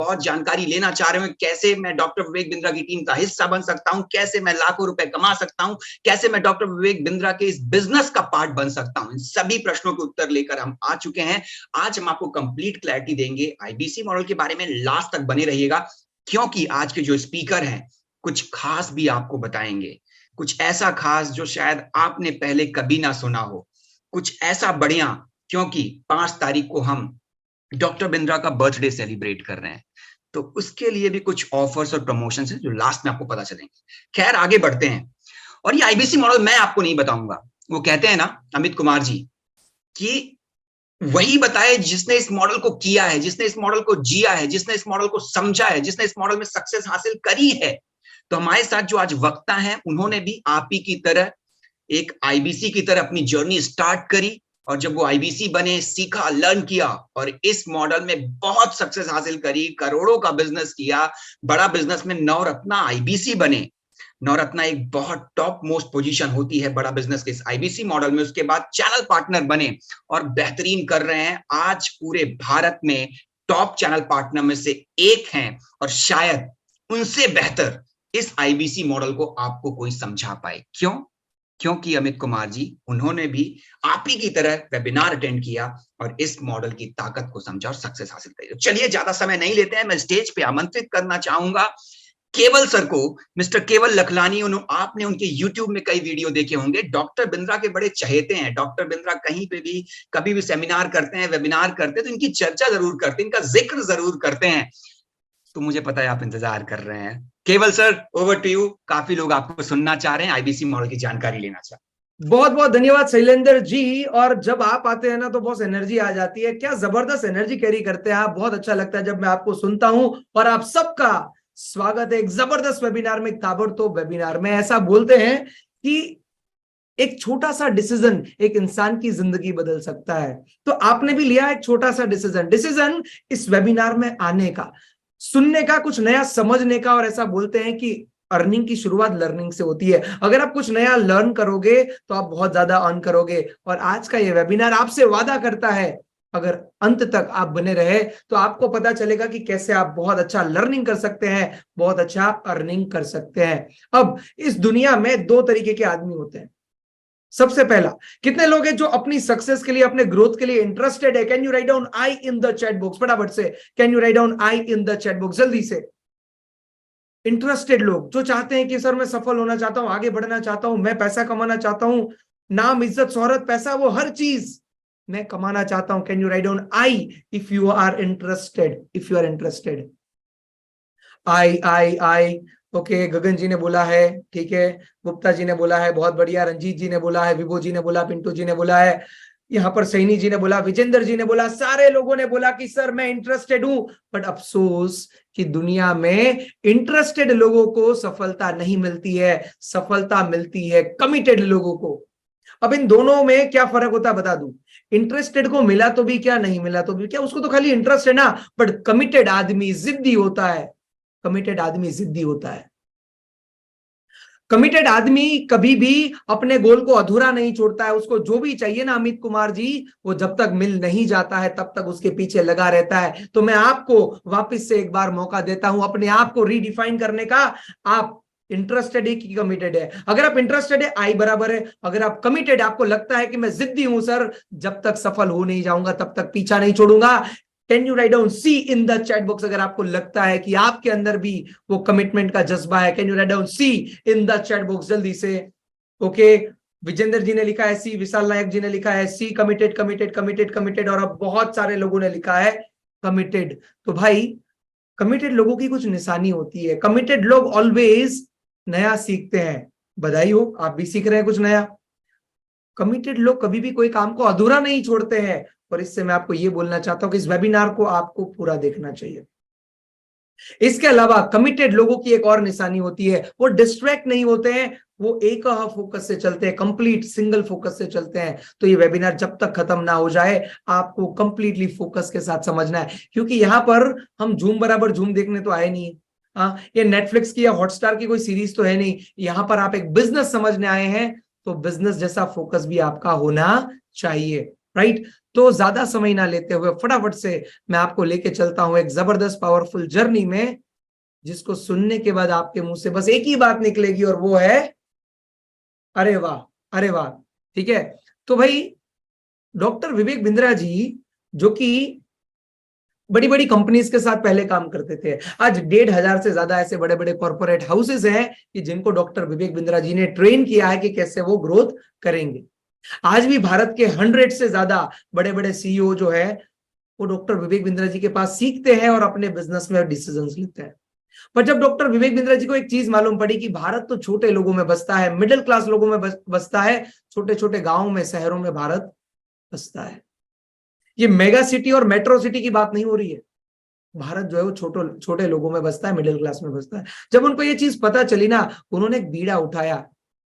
बहुत जानकारी लेना चाह रहे हो कैसे मैं डॉक्टर विवेक बिंद्रा की टीम का हिस्सा बन सकता हूं, कैसे मैं लाखों रुपए कमा सकता हूं, कैसे मैं डॉक्टर विवेक बिंद्रा के इस बिजनेस का पार्ट बन सकता हूं, इन सभी प्रश्नों के उत्तर लेकर हम आ चुके हैं। आज हम आपको कंप्लीट क्लैरिटी देंगे आईबीसी मॉडल के बारे में। लास्ट तक बने रहिएगा, क्योंकि आज के जो स्पीकर हैं कुछ खास भी आपको बताएंगे, कुछ ऐसा खास जो शायद आपने पहले कभी ना सुना हो, कुछ ऐसा बढ़िया, क्योंकि 5 तारीख को हम डॉक्टर बिंद्रा का बर्थडे सेलिब्रेट कर रहे हैं, तो उसके लिए भी कुछ ऑफर्स और प्रमोशंस हैं जो लास्ट में आपको पता चलेंगे। खैर आगे बढ़ते हैं। और ये आईबीसी मॉडल मैं आपको नहीं बताऊंगा, वो कहते हैं ना अमित कुमार जी कि वही बताए जिसने इस मॉडल को किया है, जिसने इस मॉडल को जिया है, जिसने इस मॉडल को समझा है, जिसने इस मॉडल में सक्सेस हासिल करी है। तो हमारे साथ जो आज वक्ता हैं उन्होंने भी आप ही की तरह एक आईबीसी की तरह अपनी जर्नी स्टार्ट करी, और जब वो आईबीसी बने, सीखा, लर्न किया और इस मॉडल में बहुत सक्सेस हासिल करी, करोड़ों का बिजनेस किया, बड़ा बिजनेस में नवरत्ना आईबीसी बने। नवरत्ना एक बहुत टॉप मोस्ट पोजीशन होती है बड़ा बिजनेस के इस आईबीसी मॉडल में। उसके बाद चैनल पार्टनर बने और बेहतरीन कर रहे हैं। आज पूरे भारत में टॉप चैनल पार्टनर में से एक हैं, और शायद उनसे बेहतर इस आईबीसी मॉडल को आपको कोई समझा पाए। क्यों? क्योंकि अमित कुमार जी उन्होंने भी आप ही की तरह वेबिनार अटेंड किया और इस मॉडल की ताकत को समझा और सक्सेस हासिल करी। चलिए ज्यादा समय नहीं लेते हैं, मैं स्टेज पे आमंत्रित करना चाहूंगा केवल सर को, मिस्टर केवल लखलानी। आपने उनके यूट्यूब में कई वीडियो देखे होंगे, डॉक्टर बिंद्रा के बड़े चहेते हैं। डॉक्टर बिंद्रा कहीं पे भी कभी भी सेमिनार करते हैं, वेबिनार करते हैं, तो इनकी चर्चा जरूर करते हैं, इनका जिक्र जरूर करते हैं। तो मुझे पता है आप इंतजार कर रहे हैं। केवल सर, ओवर टू यू। काफी लोग आपको सुनना चाह रहे हैं, आईबीसी मॉडल की जानकारी लेना चाह रहे हैं। बहुत बहुत धन्यवाद शैलेंद्र जी। और जब आप आते हैं ना तो बहुत एनर्जी आ जाती है। क्या जबरदस्त एनर्जी कैरी करते हैं आप, बहुत अच्छा लगता है जब मैं आपको सुनता हूं। और आप सबका स्वागत है एक जबरदस्त वेबिनार में, ताबड़तोड़ वेबिनार में। ऐसा बोलते हैं कि एक छोटा सा डिसीजन एक इंसान की जिंदगी बदल सकता है। तो आपने भी लिया एक छोटा सा डिसीजन इस वेबिनार में आने का, सुनने का, कुछ नया समझने का। और ऐसा बोलते हैं कि अर्निंग की शुरुआत लर्निंग से होती है। अगर आप कुछ नया लर्न करोगे तो आप बहुत ज्यादा अर्न करोगे। और आज का ये वेबिनार आपसे वादा करता है, अगर अंत तक आप बने रहे तो आपको पता चलेगा कि कैसे आप बहुत अच्छा लर्निंग कर सकते हैं, बहुत अच्छा अर्निंग कर सकते हैं। अब इस दुनिया में 2 तरीके के आदमी होते हैं। सबसे पहला, कितने लोग हैं जो अपनी सक्सेस के लिए, अपने ग्रोथ के लिए इंटरेस्टेड है? Can you write down I in the chat box? फटाफट से can you write down I in the chat box, जल्दी से। इंटरेस्टेड लोग जो चाहते हैं कि सर मैं सफल होना चाहता हूं, आगे बढ़ना चाहता हूं, मैं पैसा कमाना चाहता हूं, नाम, इज्जत, शोहरत, पैसा, वो हर चीज मैं कमाना चाहता हूं। Can you write down I if you are interested, if you are interested. I okay, Gagan ji ने बोला है, ठीक है। गुप्ता जी ने बोला है, बहुत बढ़िया। रंजीत जी ने बोला है, विभो जी ने बोला, पिंटू जी ने बोला है, यहाँ पर सैनी जी ने बोला, विजेंद्र जी ने बोला, सारे लोगों ने बोला कि सर मैं इंटरेस्टेड हूं। बट अफसोस कि दुनिया में इंटरेस्टेड लोगों को सफलता नहीं मिलती है, सफलता मिलती है कमिटेड लोगों को। अब इन दोनों में क्या फर्क होता है बता दूं। इंटरेस्टेड को मिला तो भी क्या, नहीं मिला तो भी क्या, उसको तो खाली इंटरेस्ट है ना। बट कमिटेड आदमी जिद्दी होता है, कमिटेड आदमी जिद्दी होता है। कमिटेड आदमी कभी भी अपने गोल को अधूरा नहीं छोड़ता है। उसको जो भी चाहिए ना अमित कुमार जी, वो जब तक मिल नहीं जाता है तब तक उसके पीछे लगा रहता है। तो मैं आपको वापस से एक बार मौका देता हूं अपने आप को रीडिफाइन करने का। आप इंटरेस्टेड है कि कमिटेड है? अगर आप इंटरेस्टेड है, आई बराबर है। अगर आप कमिटेड, आपको लगता है कि मैं जिद्दी हूं सर, जब तक सफल हो नहीं जाऊंगा तब तक पीछा नहीं छोड़ूंगा, can you write down C in the chat box? अगर आपको लगता है कि आपके अंदर भी वो कमिटमेंट का जज्बा है, can you write down C in the chat box, जल्दी से। ओके, विजेंद्र जी ने लिखा है सी, विशाल नायक जी ने लिखा है सी, कमिटेड कमिटेड कमिटेड कमिटेड, और अब बहुत सारे लोगों ने लिखा है कमिटेड। तो भाई, कमिटेड लोगों की कुछ निशानी होती है। कमिटेड लोग ऑलवेज नया सीखते हैं। बधाई हो, आप भी सीख रहे हैं कुछ नया। कमिटेड लोग कभी भी कोई काम को अधूरा नहीं छोड़ते हैं। और इससे मैं आपको ये बोलना चाहता हूं कि इस वेबिनार को आपको पूरा देखना चाहिए। इसके अलावा कमिटेड लोगों की एक और निशानी होती है, वो डिस्ट्रैक्ट नहीं होते हैं, वो एक फोकस से चलते हैं, कंप्लीट सिंगल फोकस से चलते हैं। तो ये वेबिनार जब तक खत्म ना हो जाए आपको कंप्लीटली फोकस के साथ समझना है, क्योंकि यहां पर हम झूम बराबर झूम देखने तो आए नहीं। हाँ, ये नेटफ्लिक्स की या हॉटस्टार की कोई सीरीज तो है नहीं। यहां पर आप एक बिजनेस समझने आए हैं, तो बिजनेस जैसा फोकस भी आपका होना चाहिए। राइट। तो ज्यादा समय ना लेते हुए फटाफट से मैं आपको लेके चलता हूं एक जबरदस्त पावरफुल जर्नी में, जिसको सुनने के बाद आपके मुंह से बस एक ही बात निकलेगी और वो है अरे वाह, अरे वाह। ठीक है। तो भाई डॉक्टर विवेक बिंद्रा जी, जो कि बड़ी बड़ी कंपनीज के साथ पहले काम करते थे, आज 1,500 से ज्यादा ऐसे बड़े बड़े कॉर्पोरेट हाउसेज हैं कि जिनको डॉक्टर विवेक बिंद्रा जी ने ट्रेन किया है कि कैसे वो ग्रोथ करेंगे। आज भी भारत के 100 से ज्यादा बड़े बड़े सीईओ जो है वो डॉक्टर विवेक बिंद्रा जी के पास सीखते हैं और अपने बिजनेस में डिसीजंस लेते हैं। पर जब डॉक्टर विवेक बिंद्रा जी को एक चीज मालूम पड़ी कि भारत तो छोटे लोगों में बसता है, मिडिल क्लास लोगों में बसता है, छोटे छोटे गांवों में, शहरों में भारत बसता है। ये मेगा सिटी और मेट्रो सिटी की बात नहीं हो रही है। भारत जो है वो छोटे छोटे लोगों में बसता है, मिडिल क्लास में बसता है। जब उनको ये चीज पता चली ना, उन्होंने एक बीड़ा उठाया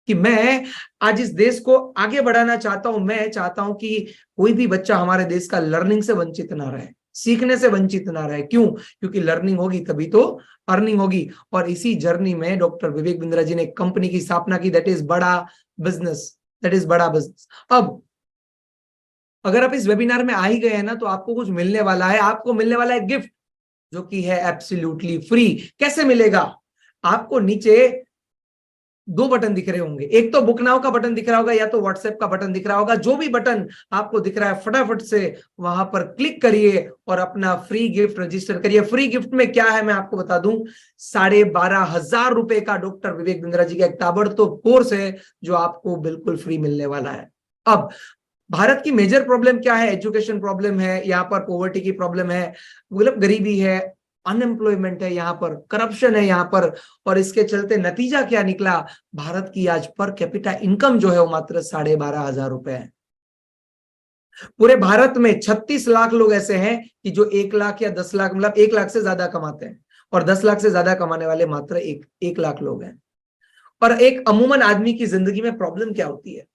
कि मैं आज इस देश को आगे बढ़ाना चाहता हूं। मैं चाहता हूं कि कोई भी बच्चा हमारे देश का लर्निंग से वंचित ना रहे, सीखने से वंचित ना रहे। क्यों? क्योंकि लर्निंग होगी तभी तो अर्निंग होगी। और इसी जर्नी में डॉक्टर विवेक बिंद्रा जी ने एक कंपनी की स्थापना की, दैट इज बड़ा बिजनेस, दैट इज बड़ा बिजनेस। अब अगर आप इस वेबिनार में आ ही गए हैं ना, तो आपको कुछ मिलने वाला है। आपको मिलने वाला है गिफ्ट, जो कि है एब्सोल्युटली फ्री। कैसे मिलेगा? आपको नीचे 2 बटन दिख रहे होंगे, एक तो बुक नाउ का बटन दिख रहा होगा, या तो व्हाट्सएप का बटन दिख रहा होगा। जो भी बटन आपको दिख रहा है फटाफट से वहां पर क्लिक करिए और अपना फ्री गिफ्ट रजिस्टर करिए। फ्री गिफ्ट में क्या है मैं आपको बता दूं, 12,500 रुपए का डॉक्टर विवेक बिंद्रा जी का एक ताबड़तोड़ कोर्स है जो आपको बिल्कुल फ्री मिलने वाला है। अब भारत की मेजर प्रॉब्लम क्या है? एजुकेशन प्रॉब्लम है, यहाँ पर पॉवर्टी की प्रॉब्लम है, मतलब गरीबी है, अनएम्प्लॉयमेंट है, यहाँ पर करप्शन है यहाँ पर। और इसके चलते नतीजा क्या निकला? भारत की आज पर कैपिटा इनकम जो है वो मात्र 12,500 रुपए है। पूरे भारत में 36 लाख लोग ऐसे हैं कि जो 1 लाख या 10 लाख, मतलब 1 लाख से ज्यादा कमाते हैं, और 10 लाख से ज्यादा कमाने वाले मात्र 1 लाख लोग हैं। और एक अमूमन आदमी की जिंदगी में प्रॉब्लम क्या होती है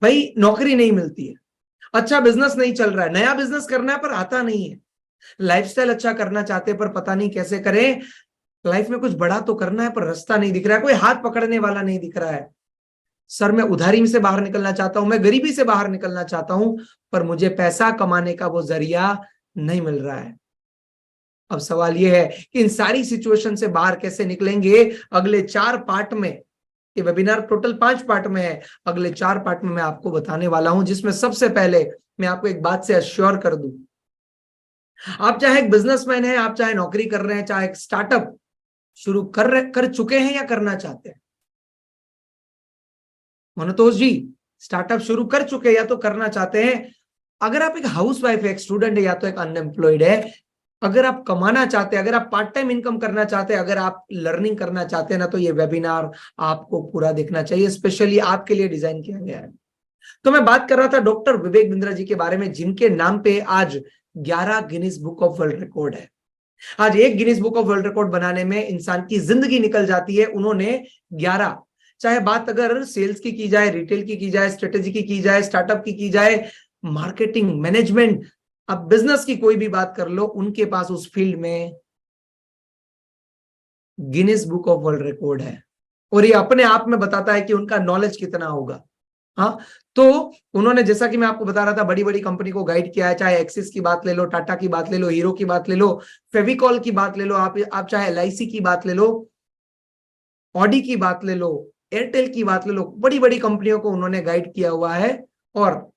भाई? नौकरी नहीं मिलती है, अच्छा बिजनेस नहीं चल रहा है, नया बिजनेस करना है पर आता नहीं है, लाइफस्टाइल अच्छा करना चाहते हैं पर पता नहीं कैसे करें, लाइफ में कुछ बड़ा तो करना है पर रास्ता नहीं दिख रहा है, कोई हाथ पकड़ने वाला नहीं दिख रहा है। सर मैं उधारी से बाहर निकलना चाहता हूं, मैं गरीबी से बाहर निकलना चाहता हूं, पर मुझे पैसा कमाने का वो जरिया नहीं मिल रहा है। अब सवाल यह है कि इन सारी सिचुएशन से बाहर कैसे निकलेंगे? अगले 4 पार्ट में, ये वेबिनार टोटल 5 पार्ट में है, अगले 4 पार्ट में मैं आपको बताने वाला हूं, जिसमें सबसे पहले मैं आपको एक बात से अश्योर कर दूं, आप चाहे एक बिजनेसमैन है, आप चाहे नौकरी कर रहे हैं, चाहे एक स्टार्टअप शुरू कर चुके हैं या करना चाहते हैं। मनोतोष जी, स्टार्टअप शुरू कर चुके हैं या तो करना चाहते हैं। अगर आप एक हाउसवाइफ है, एक स्टूडेंट है, या तो एक अनएम्प्लॉयड है, अगर आप कमाना चाहते हैं, अगर आप पार्ट टाइम इनकम करना चाहते हैं, अगर आप लर्निंग करना चाहते हैं ना, तो ये वेबिनार आपको पूरा देखना चाहिए, स्पेशली आपके लिए डिजाइन किया गया है। तो मैं बात कर रहा था डॉक्टर विवेक बिंद्रा जी के बारे में, जिनके नाम पे आज 11 Guinness book of world record है। आज एक Guinness book of world record बनाने में इंसान की जिंदगी निकल जाती है, उन्होंने 11, चाहे बात अगर सेल्स की जाए, रिटेल की जाए, स्ट्रेटेजी की जाए, स्टार्टअप की जाए, मार्केटिंग, मैनेजमेंट, अब बिजनेस की कोई भी बात कर लो, उनके पास उस फील्ड में Guinness book of world record है। और ये अपने आप में बताता है कि उनका नॉलेज कितना होगा। हाँ, तो उन्होंने, जैसा कि मैं आपको बता रहा था, बड़ी बड़ी कंपनी को गाइड किया है, चाहे एक्सिस की बात ले लो, टाटा की बात ले लो, हीरो की बात ले लो, फेविकॉल की बात ले लो, आप चाहे एलआईसी की बात ले लो, ऑडी की बात ले लो, एयरटेल की बात ले लो, बड़ी बड़ी कंपनियों को उन्होंने गाइड किया हुआ है। और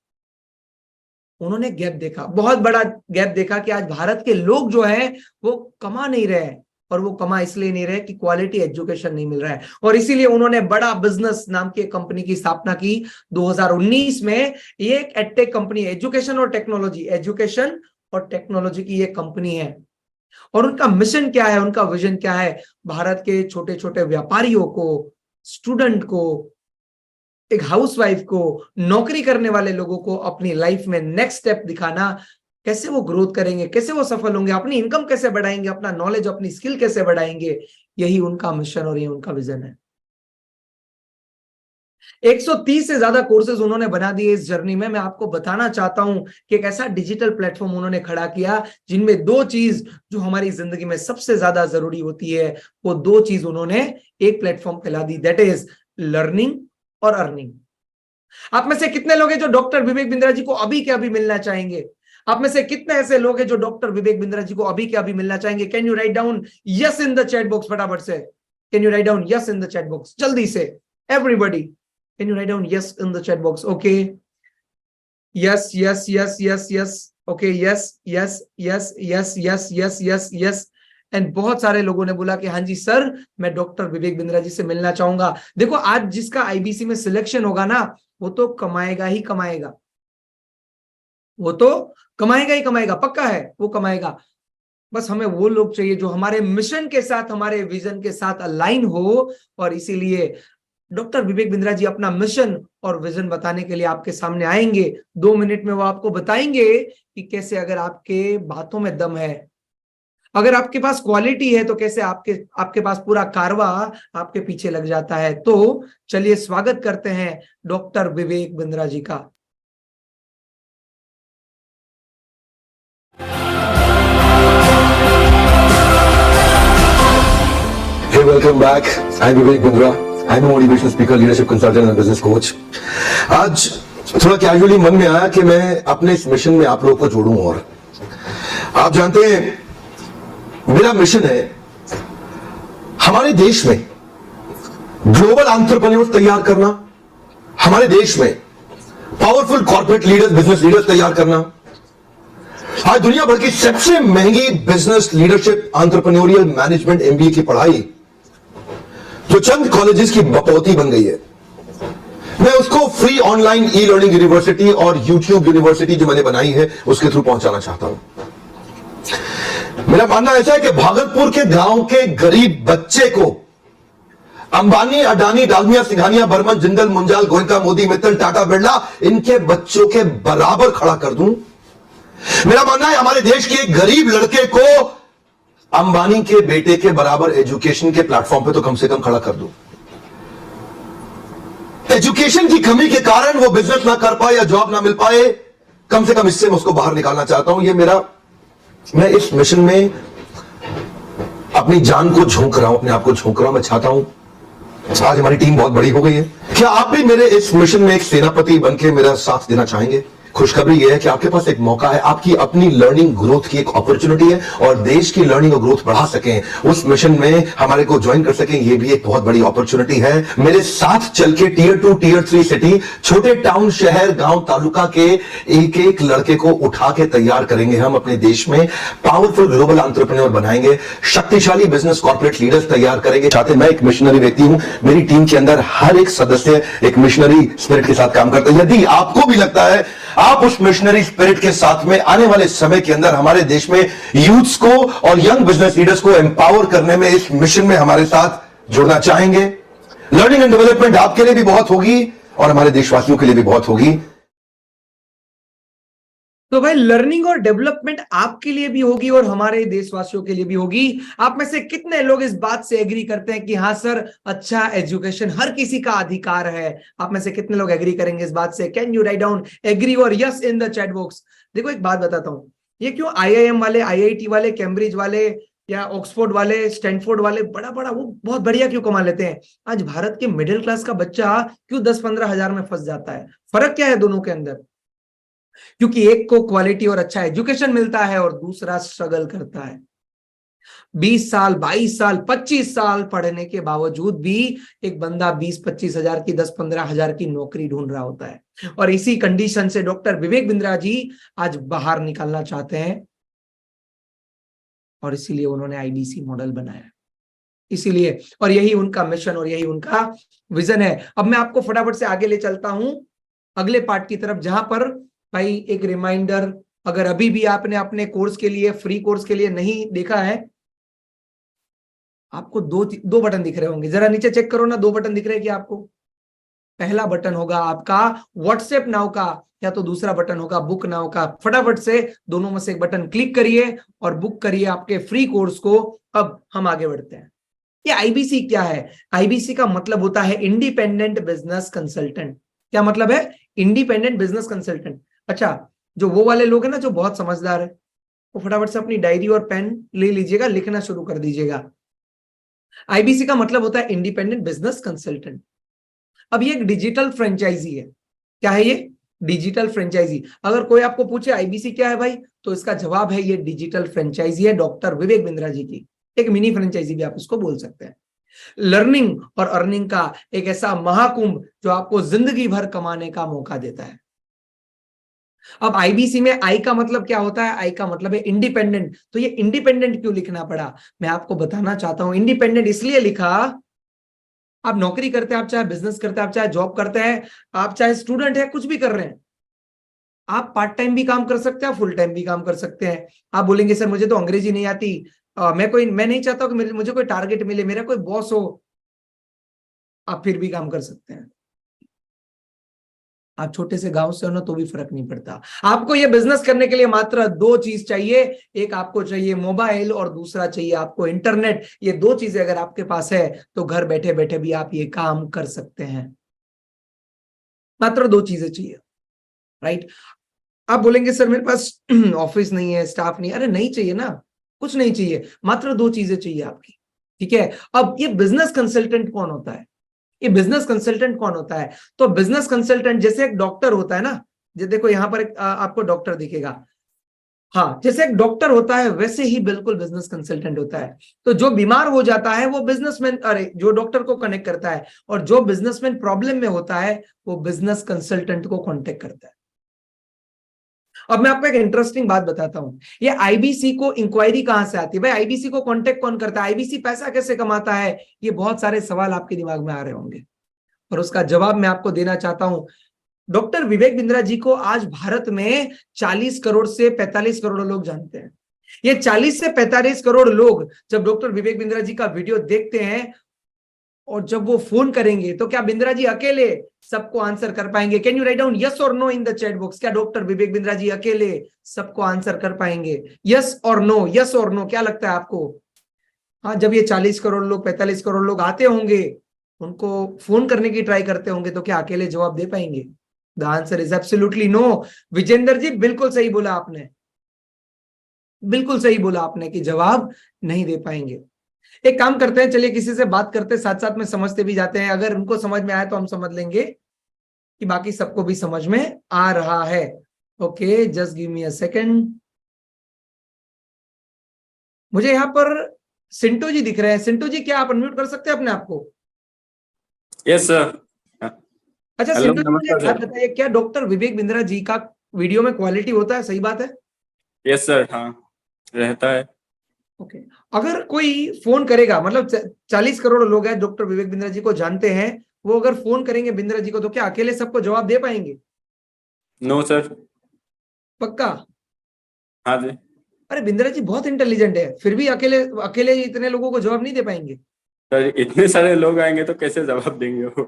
उन्होंने गैप देखा, बहुत बड़ा गैप देखा कि आज भारत के लोग जो है वो कमा नहीं रहे हैं, और वो कमा इसलिए नहीं रहे कि क्वालिटी एजुकेशन नहीं मिल रहा है। और इसीलिए उन्होंने बड़ा बिजनेस नाम की कंपनी की स्थापना की 2019 में। ये एक एडटेक कंपनी है, एजुकेशन और टेक्नोलॉजी, एजुकेशन और टेक्नोलॉजी की ये कंपनी है। और उनका मिशन क्या है, उनका विजन क्या है? भारत के छोटे छोटे व्यापारियों को, स्टूडेंट को, एक हाउसवाइफ को, नौकरी करने वाले लोगों को अपनी लाइफ में नेक्स्ट स्टेप दिखाना, कैसे वो ग्रोथ करेंगे, कैसे वो सफल होंगे, अपनी इनकम कैसे बढ़ाएंगे, अपना नॉलेज, अपनी स्किल कैसे बढ़ाएंगे, यही उनका मिशन और ये उनका विजन है। 130 से ज्यादा कोर्सेज उन्होंने बना दिए इस जर्नी में। मैं आपको बताना चाहता हूं कि एक ऐसा डिजिटल प्लेटफॉर्म उन्होंने खड़ा किया जिनमें 2 चीज जो हमारी जिंदगी में सबसे ज्यादा जरूरी होती है, वो 2 चीज उन्होंने एक प्लेटफॉर्म पे ला दी, दैट इज लर्निंग और अर्निंग। आप में से कितने लोग हैं जो डॉक्टर विवेक बिंद्रा जी को अभी के अभी मिलना चाहेंगे? आप में से कितने ऐसे लोग हैं जो डॉक्टर विवेक बिंद्रा जी को अभी के अभी मिलना चाहेंगे? Can you write down yes in the chat box? फटाफट से can you write down yes in the chat box? जल्दी से everybody, can you write down yes in the chat box? Okay, yes yes yes yes yes, okay, yes yes yes yes yes yes yes yes. And बहुत सारे लोगों ने बोला कि हाँ जी sir, मैं डॉक्टर विवेक बिंद्रा जी से मिलना चाहूंगा। देखो, आज जिसका आईबीसी में सिलेक्शन होगा ना, वो तो कमाएगा ही कमाएगा, वो तो कमाएगा ही कमाएगा, पक्का है वो कमाएगा। बस हमें वो लोग चाहिए जो हमारे मिशन के साथ, हमारे विजन के साथ अलाइन हो। और इसीलिए डॉक्टर विवेक बिंद्रा जी अपना मिशन और विजन बताने के लिए आपके सामने आएंगे। 2 मिनट में वो आपको बताएंगे कि कैसे, अगर आपके बातों में दम है, अगर आपके पास क्वालिटी है, तो कैसे आपके पास पूरा कारवा आपके पीछे लग जाता है। तो चलिए स्वागत करते हैं डॉक्टर विवेक बिंद्रा जी का। Hey, welcome back. I'm Vivek Bindra. I'm a motivational speaker, leadership consultant and business coach. आज थोड़ा कैजुअली मन में आया कि मैं अपने इस मिशन में आप लोगों को जोड़ूं। और आप जानते हैं, मेरा मिशन है हमारे देश में ग्लोबल एंटरप्रेन्योर्स तैयार करना, हमारे देश में powerful corporate leaders, business leaders तैयार करना। आज दुनिया भर की सबसे महंगी business leadership entrepreneurial management MBA की पढ़ाई जो चंद कॉलेजेस की बपौती बन गई है, मैं उसको free online e learning university और यूट्यूब यूनिवर्सिटी जो मैंने बनाई है उसके थ्रू पहुंचाना चाहता हूं। मेरा मानना ऐसा है कि भागलपुर के गांव के गरीब बच्चे को अंबानी, अडानी, डालमिया, सिंघानिया, बर्मन, जिंदल, मुंजाल, गोयनका, मोदी, मित्तल, टाटा, बिरला, इनके बच्चों के बराबर खड़ा कर दूं। मेरा मानना है हमारे देश के एक गरीब लड़के को अंबानी के बेटे के बराबर एजुकेशन के प्लेटफॉर्म पे तो कम से कम खड़ा कर दूं। एजुकेशन की कमी के कारण वो बिजनेस ना कर पाए या जॉब ना मिल पाए, कम से कम इससे मैं उसको बाहर निकालना चाहता हूं। मैं इस मिशन में अपनी जान को झोंक रहा हूं, अपने आप को झोंक रहा हूं। मैं चाहता हूं, आज हमारी टीम बहुत बड़ी हो गई है, क्या आप भी मेरे इस मिशन में एक सेनापति बनके मेरा साथ देना चाहेंगे? खुशखबरी यह है कि आपके पास एक मौका है, आपकी अपनी लर्निंग ग्रोथ की एक अपॉर्चुनिटी है, और देश की लर्निंग और ग्रोथ बढ़ा सकें, उस मिशन में हमारे को ज्वाइन कर सकें, यह भी एक बहुत बड़ी अपॉर्चुनिटी है। मेरे साथ चल के टियर 2, टियर 3 सिटी, छोटे टाउन, शहर, गांव, तालुका के एक एक लड़के को उठा के तैयार करेंगे हम अपने देश में, पावरफुल ग्लोबल एंटरप्रेन्योर बनाएंगे, शक्तिशाली बिजनेस कॉर्पोरेट लीडर्स तैयार करेंगे। चाहते, मैं एक मिशनरी व्यक्ति हूं, मेरी टीम के अंदर हर एक सदस्य एक मिशनरी स्पिरिट के साथ काम करता है। यदि आपको भी लगता है आप उस मिशनरी स्पिरिट के साथ में आने वाले समय के अंदर हमारे देश में यूथ्स को और यंग बिजनेस लीडर्स को एम्पावर करने में, इस मिशन में हमारे साथ जुड़ना चाहेंगे, लर्निंग एंड डेवलपमेंट आपके लिए भी बहुत होगी और हमारे देशवासियों के लिए भी बहुत होगी। तो भाई, लर्निंग और डेवलपमेंट आपके लिए भी होगी और हमारे देशवासियों के लिए भी होगी। आप में से कितने लोग इस बात से एग्री करते हैं कि हाँ सर, अच्छा एजुकेशन हर किसी का अधिकार है? आप में से कितने लोग एग्री करेंगे इस बात से? Can you write down agree और yes in the chat box? देखो, एक बात बताता हूं, ये क्यों आईआईएम वाले, आईआईटी वाले, कैम्ब्रिज वाले या ऑक्सफोर्ड वाले, स्टैनफोर्ड वाले बड़ा बड़ा वो बहुत बढ़िया क्यों कमा लेते हैं, आज भारत के मिडिल क्लास का बच्चा क्यों 10-15 हजार में फंस जाता है? फर्क क्या है दोनों के अंदर? क्योंकि एक को क्वालिटी और अच्छा एजुकेशन मिलता है और दूसरा स्ट्रगल करता है। 20 साल, 22 साल, 25 साल पढ़ने के बावजूद भी एक बंदा 20-25 हजार की, 10-15 हजार की नौकरी ढूंढ रहा होता है। और इसी कंडीशन से डॉक्टर विवेक बिंद्रा जी आज बाहर निकालना चाहते हैं, और इसीलिए उन्होंने आईबीसी मॉडल बनाया, इसीलिए, और यही उनका मिशन और यही उनका विजन है। अब मैं आपको फटाफट से आगे ले चलता हूं अगले पार्ट की तरफ, जहां पर भाई एक रिमाइंडर, अगर अभी भी आपने अपने कोर्स के लिए, फ्री कोर्स के लिए नहीं देखा है, आपको दो बटन दिख रहे होंगे, जरा नीचे चेक करो ना, 2 बटन दिख रहे हैं कि आपको? पहला बटन होगा आपका व्हाट्सएप नाउ का, या तो दूसरा बटन होगा बुक नाउ का। फटाफट से दोनों में से एक बटन क्लिक करिए और बुक करिए आपके फ्री कोर्स को। अब हम आगे बढ़ते हैं। ये आईबीसी क्या है? आईबीसी का मतलब होता है इंडिपेंडेंट बिजनेस कंसल्टेंट। क्या मतलब है? Independent business consultant. अच्छा, जो वो वाले लोग हैं ना जो बहुत समझदार है, वो फटाफट से अपनी डायरी और पेन ले लीजिएगा, लिखना शुरू कर दीजिएगा। आईबीसी का मतलब होता है इंडिपेंडेंट बिजनेस कंसल्टेंट। अब ये एक डिजिटल फ्रेंचाइजी है। क्या है ये? Digital franchisee. अगर कोई आपको पूछे आईबीसी क्या है भाई, तो इसका जवाब है ये डिजिटल फ्रेंचाइजी है डॉक्टर विवेक बिंद्रा जी की, एक मिनी फ्रेंचाइजी भी आप इसको बोल सकते हैं। लर्निंग और अर्निंग का एक ऐसा महाकुंभ जो आपको जिंदगी भर कमाने का मौका देता है। अब आईबीसी में आई का मतलब क्या होता है? आई का मतलब है इंडिपेंडेंट। तो ये इंडिपेंडेंट क्यों लिखना पड़ा, मैं आपको बताना चाहता हूं। इंडिपेंडेंट इसलिए लिखा, आप नौकरी करते हैं, आप चाहे बिजनेस करते हैं, आप चाहे जॉब करते हैं, आप चाहे स्टूडेंट है, कुछ भी कर रहे हैं, आप पार्ट टाइम भी काम कर सकते हैं, फुल टाइम भी काम कर सकते हैं। आप बोलेंगे सर मुझे तो अंग्रेजी नहीं आती, मैं नहीं चाहता कि मुझे कोई टारगेट मिले, मेरा कोई बॉस हो, आप फिर भी काम कर सकते हैं। आप छोटे से गांव से हो ना तो भी फर्क नहीं पड़ता। आपको ये बिजनेस करने के लिए मात्र दो चीज चाहिए, एक आपको चाहिए मोबाइल और दूसरा चाहिए आपको इंटरनेट। ये दो चीजें अगर आपके पास है तो घर बैठे बैठे भी आप ये काम कर सकते हैं। मात्र दो चीजें चाहिए, राइट? आप बोलेंगे सर मेरे पास ऑफिस नहीं है, स्टाफ नहीं, अरे नहीं चाहिए ना, कुछ नहीं चाहिए, मात्र दो चीजें चाहिए आपकी, ठीक है? अब ये बिजनेस कंसल्टेंट कौन होता है? ये बिजनेस कंसल्टेंट कौन होता है? तो बिजनेस कंसल्टेंट जैसे एक डॉक्टर होता है ना, जो देखो यहां पर एक आपको डॉक्टर दिखेगा, हाँ, जैसे एक डॉक्टर होता है वैसे ही बिल्कुल बिजनेस कंसल्टेंट होता है। तो जो बीमार हो जाता है वो बिजनेसमैन, अरे जो डॉक्टर को कनेक्ट करता है, और जो बिजनेसमैन प्रॉब्लम में होता है वो बिजनेस कंसल्टेंट को कॉन्टेक्ट करता है। अब मैं आपको एक इंटरेस्टिंग बात बताता हूं, ये आईबीसी को इंक्वायरी कहां से आती है? भाई आईबीसी को कांटेक्ट कौन करता है? आईबीसी पैसा कैसे कमाता है? ये बहुत सारे सवाल आपके दिमाग में आ रहे होंगे और उसका जवाब मैं आपको देना चाहता हूं। डॉक्टर विवेक बिंद्रा जी को आज भारत में 40 करोड़ से 45 करोड़ लोग जानते हैं। ये 40 से 45 करोड़ लोग जब डॉक्टर विवेक बिंद्रा जी का वीडियो देखते हैं और जब वो फोन करेंगे तो क्या बिंद्रा जी अकेले सबको आंसर कर पाएंगे? Can you write down yes और no in the chat box? क्या डॉक्टर विवेक बिंद्रा जी अकेले सबको आंसर कर पाएंगे? यस और नो, यस और नो, क्या लगता है आपको? हाँ, जब ये 40 करोड़ लोग 45 करोड़ लोग आते होंगे, उनको फोन करने की ट्राई करते होंगे, तो क्या अकेले जवाब दे पाएंगे? The answer is absolutely no. Vijendra ji बिल्कुल सही बोला आपने, बिल्कुल सही बोला आपने कि जवाब नहीं दे पाएंगे। एक काम करते हैं, चलिए किसी से बात करते साथ साथ में समझते भी जाते हैं। अगर उनको समझ में आए तो हम समझ लेंगे कि बाकी सबको भी समझ में आ रहा है। Okay, just give me a second. मुझे यहां पर सिंटू जी दिख रहे हैं। सिंटू जी क्या आप अनम्यूट कर सकते हैं अपने आप को? Yes sir. अच्छा हेलो, सिंटू जी, मुझे नमस्कार एक बात सर। बताइए, क्या डॉक्टर विवेक बिंद्रा जी का वीडियो में क्वालिटी होता है? सही बात है? यस सर, हाँ रहता है। ओके, अगर कोई फोन करेगा, मतलब 40 करोड़ लोग हैं डॉक्टर विवेक बिंद्रा जी को जानते हैं, वो अगर फोन करेंगे बिंद्रा जी को तो क्या अकेले सबको जवाब दे पाएंगे? No sir. पक्का? हाँ जी। अरे बिंद्रा जी बहुत इंटेलिजेंट है, फिर भी अकेले अकेले इतने लोगों को जवाब नहीं दे पाएंगे? सर इतने सारे लोग आएंगे तो कैसे जवाब देंगे वो?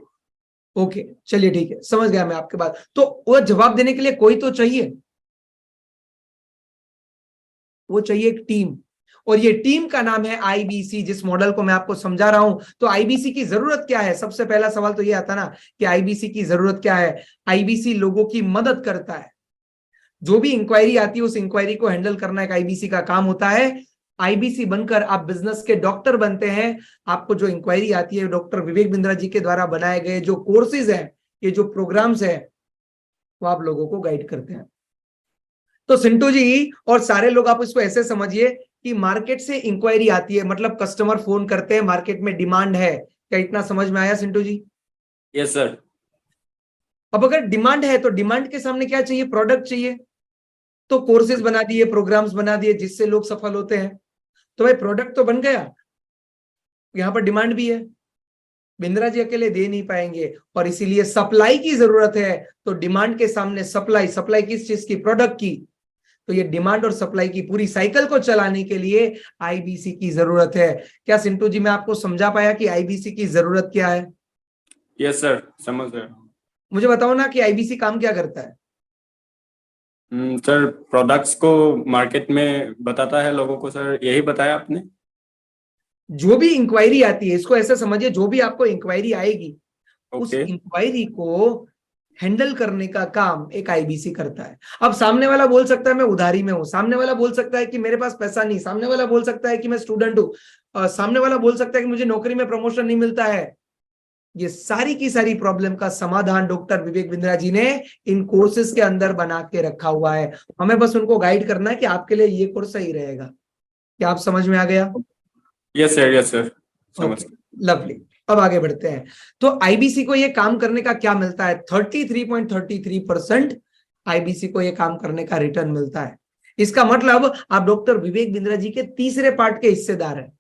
ओके, चलिए ठीक है, समझ गया मैं आपके बात। तो वो जवाब देने के लिए कोई तो चाहिए, वो चाहिए एक टीम, और ये टीम का नाम है आईबीसी, जिस मॉडल को मैं आपको समझा रहा हूं। तो आईबीसी की जरूरत क्या है? सबसे पहला सवाल तो ये आता ना कि आईबीसी की जरूरत क्या है? आईबीसी लोगों की मदद करता है। जो भी इंक्वायरी आती है उस इंक्वायरी को हैंडल करना एक आईबीसी का काम होता है। आईबीसी बनकर आप बिजनेस के डॉक्टर बनते हैं। आपको जो इंक्वायरी आती है डॉक्टर विवेक बिंद्रा जी के द्वारा बनाए गए जो कोर्सेज हैं, ये जो प्रोग्राम्स है, वो आप लोगों को गाइड करते हैं। तो सिंटू जी और सारे लोग आप इसको ऐसे समझिए कि मार्केट से इंक्वायरी आती है, मतलब कस्टमर फोन करते हैं, मार्केट में डिमांड है। क्या इतना समझ में आया सिंटू जी? Yes sir. अब अगर डिमांड है तो डिमांड के सामने क्या चाहिए? प्रोडक्ट चाहिए। तो कोर्सेज बना दिए, प्रोग्राम्स बना दिए जिससे लोग सफल होते हैं। तो भाई प्रोडक्ट तो बन गया, यहां पर डिमांड भी है, बिंद्रा जी अकेले दे नहीं पाएंगे और इसीलिए सप्लाई की जरूरत है। तो डिमांड के सामने सप्लाई, सप्लाई किस चीज की? प्रोडक्ट की। तो ये डिमांड और सप्लाई की पूरी साइकिल को चलाने के लिए आईबीसी की जरूरत है। क्या सिंटू जी मैं आपको समझा पाया कि आईबीसी की जरूरत क्या है? यस सर, समझ रहे हो। मुझे बताओ ना कि आईबीसी काम क्या करता है? सर प्रोडक्ट्स को मार्केट में बताता है लोगों को, सर यही बताया आपने। जो भी इंक्वायरी आती है, इसको ऐसे समझिए, जो भी आपको इंक्वायरी आएगी उस ओके। इंक्वायरी को हैंडल करने का काम एक आईबीसी करता है। अब सामने वाला बोल सकता है मैं उधारी में हूं, सामने वाला बोल सकता है कि मेरे पास पैसा नहीं, सामने वाला बोल सकता है कि मैं स्टूडेंट हूं, सामने वाला बोल सकता है कि मुझे नौकरी में प्रमोशन नहीं मिलता है। ये सारी की सारी प्रॉब्लम का समाधान डॉक्टर विवेक बिंद्रा जी ने इन कोर्सेज के अंदर बना के रखा हुआ है। हमें बस उनको गाइड करना है कि आपके लिए ये कोर्स सही रहेगा। क्या आप समझ में आ गया? यस सर समझ ओके, लवली। अब आगे बढ़ते हैं। तो आईबीसी को ये काम करने का क्या मिलता है? 33.33% आईबीसी को ये काम करने का रिटर्न मिलता है। इसका मतलब आप डॉक्टर विवेक बिंद्रा जी के तीसरे पार्ट के हिस्सेदार हैं।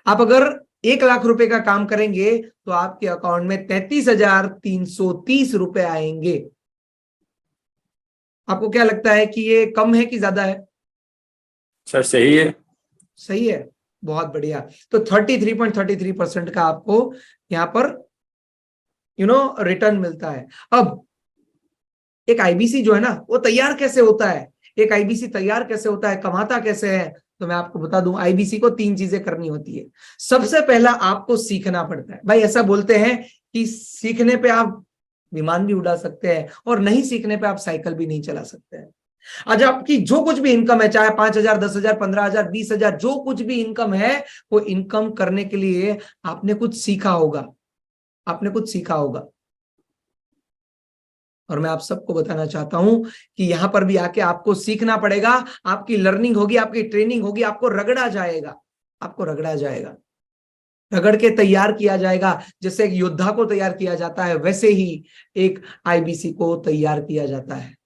आप अगर 1,00,000 रुपए का काम करेंगे तो आपके अकाउंट में 33,330 रुपए आएंगे। आपको क्या लगता है कि ये कम है कि ज्यादा है? सर सही है। सही है, बहुत बढ़िया। तो 33.33% का आपको यहां पर रिटर्न मिलता है। अब एक आईबीसी जो है ना, वो तैयार कैसे होता है? एक आईबीसी तैयार कैसे होता है, कमाता कैसे है? तो मैं आपको बता दूं, आईबीसी को 3 चीजें करनी होती है। सबसे पहला आपको सीखना पड़ता है। भाई ऐसा बोलते हैं कि सीखने पे आप विमान भी उड़ा सकते हैं और नहीं सीखने पे आप साइकिल भी नहीं चला सकते हैं। आज आपकी जो कुछ भी इनकम है, चाहे 5,000, 10,000, 15,000, 20,000, जो कुछ भी इनकम है, वो इनकम करने के लिए आपने कुछ सीखा होगा। आपने कुछ सीखा होगा। और मैं आप सबको बताना चाहता हूं कि यहां पर भी आके आपको सीखना पड़ेगा। आपकी लर्निंग होगी, आपकी ट्रेनिंग होगी, आपको रगड़ा जाएगा। आपको रगड़ा जाएगा, रगड़ के तैयार किया जाएगा। जैसे एक योद्धा को तैयार किया जाता है, वैसे ही एक आईबीसी को तैयार किया जाता है।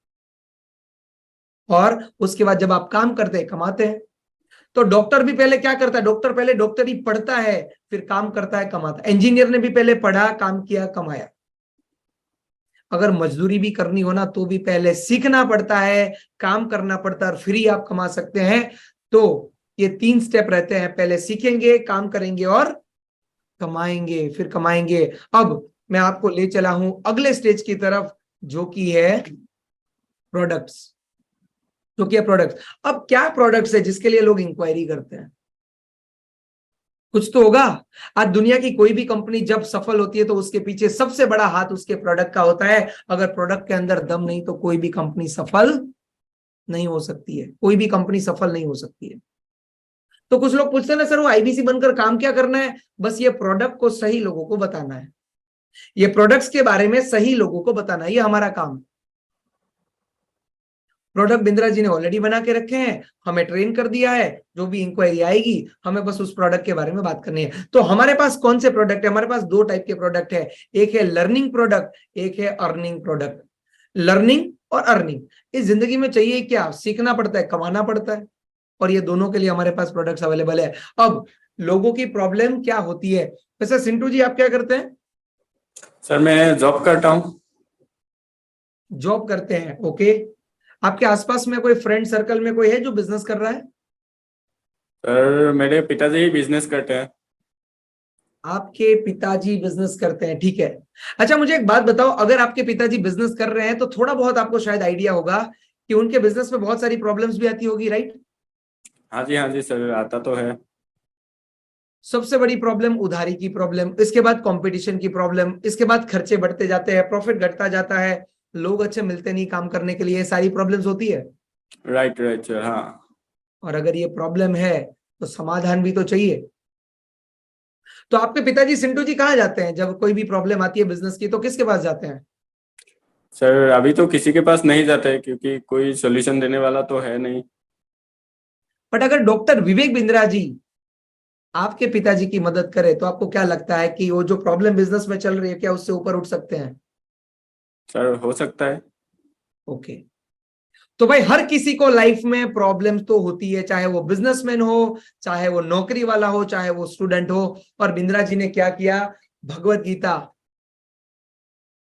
और उसके बाद जब आप काम करते हैं, कमाते हैं। तो डॉक्टर भी पहले क्या करता है? डॉक्टर पहले डॉक्टरी पढ़ता है, फिर काम करता है, कमाता है। इंजीनियर ने भी पहले पढ़ा, काम किया, कमाया। अगर मजदूरी भी करनी हो ना, तो भी पहले सीखना पड़ता है, काम करना पड़ता है, और फिर ही आप कमा सकते हैं। तो ये 3 स्टेप रहते हैं। पहले सीखेंगे, काम करेंगे और कमाएंगे, फिर कमाएंगे। अब मैं आपको ले चला हूं अगले स्टेज की तरफ, जो कि है प्रोडक्ट्स। तो क्या प्रोडक्ट्स? अब क्या प्रोडक्ट्स है जिसके लिए लोग इंक्वायरी करते हैं? कुछ तो होगा। आज दुनिया की कोई भी कंपनी जब सफल होती है तो उसके पीछे सबसे बड़ा हाथ उसके प्रोडक्ट का होता है। अगर प्रोडक्ट के अंदर दम नहीं तो कोई भी कंपनी सफल नहीं हो सकती है। कोई भी कंपनी सफल नहीं हो सकती है। तो कुछ लोग पूछते हैं ना, सर वो आईबीसी बनकर काम क्या करना है? बस ये प्रोडक्ट को सही लोगों को बताना है। ये प्रोडक्ट्स के बारे में सही लोगों को बताना है, ये हमारा काम। प्रोडक्ट बिंद्रा जी ने ऑलरेडी बना के रखे हैं, हमें ट्रेन कर दिया है। जो भी इंक्वायरी आएगी, हमें बस उस प्रोडक्ट के बारे में बात करनी है। तो हमारे पास कौन से प्रोडक्ट है? हमारे पास 2 टाइप के प्रोडक्ट है। एक है लर्निंग प्रोडक्ट, एक है अर्निंग प्रोडक्ट। लर्निंग और अर्निंग, इस जिंदगी में चाहिए क्या? सीखना पड़ता है, कमाना पड़ता है, और ये दोनों के लिए हमारे पास प्रोडक्ट्स अवेलेबल है। अब लोगों की प्रॉब्लम क्या होती है? वैसे सिंटू जी आप क्या करते हैं? सर मैं जॉब करता हूँ। जॉब करते हैं, ओके। आपके आसपास में कोई फ्रेंड सर्कल में कोई है जो बिजनेस कर रहा है? सर मेरे पिताजी ही बिजनेस करते हैं। आपके पिताजी बिजनेस करते हैं, ठीक है। अच्छा मुझे एक बात बताओ, अगर आपके पिताजी बिजनेस कर रहे हैं तो थोड़ा बहुत आपको शायद आइडिया होगा कि उनके बिजनेस में बहुत सारी प्रॉब्लम्स भी आती होगी, राइट? हाँ जी सर, आता तो है। सबसे बड़ी प्रॉब्लम उधारी की प्रॉब्लम, इसके बाद कंपटीशन की प्रॉब्लम, इसके बाद खर्चे बढ़ते जाते हैं, प्रॉफिट घटता जाता है, लोग अच्छे मिलते नहीं काम करने के लिए, सारी प्रॉब्लम्स होती है। राइट सर, हाँ। और अगर ये प्रॉब्लम है तो समाधान भी तो चाहिए। तो आपके पिताजी सिंटू जी कहाँ जाते हैं जब कोई भी प्रॉब्लम आती है बिजनेस की? तो किसके पास जाते हैं? सर अभी तो किसी के पास नहीं जाते, क्योंकि कोई सोल्यूशन देने वाला तो है नहीं। बट अगर डॉक्टर विवेक बिंद्रा जी आपके पिताजी की मदद करे तो आपको क्या लगता है कि वो जो प्रॉब्लम बिजनेस में चल रही है, क्या उससे ऊपर उठ सकते हैं? सर हो सकता है। ओके। तो भाई हर किसी को लाइफ में प्रॉब्लम तो होती है, चाहे वो बिजनेसमैन हो, चाहे वो नौकरी वाला हो, चाहे वो स्टूडेंट हो। और बिंद्रा जी ने क्या किया? भगवत गीता,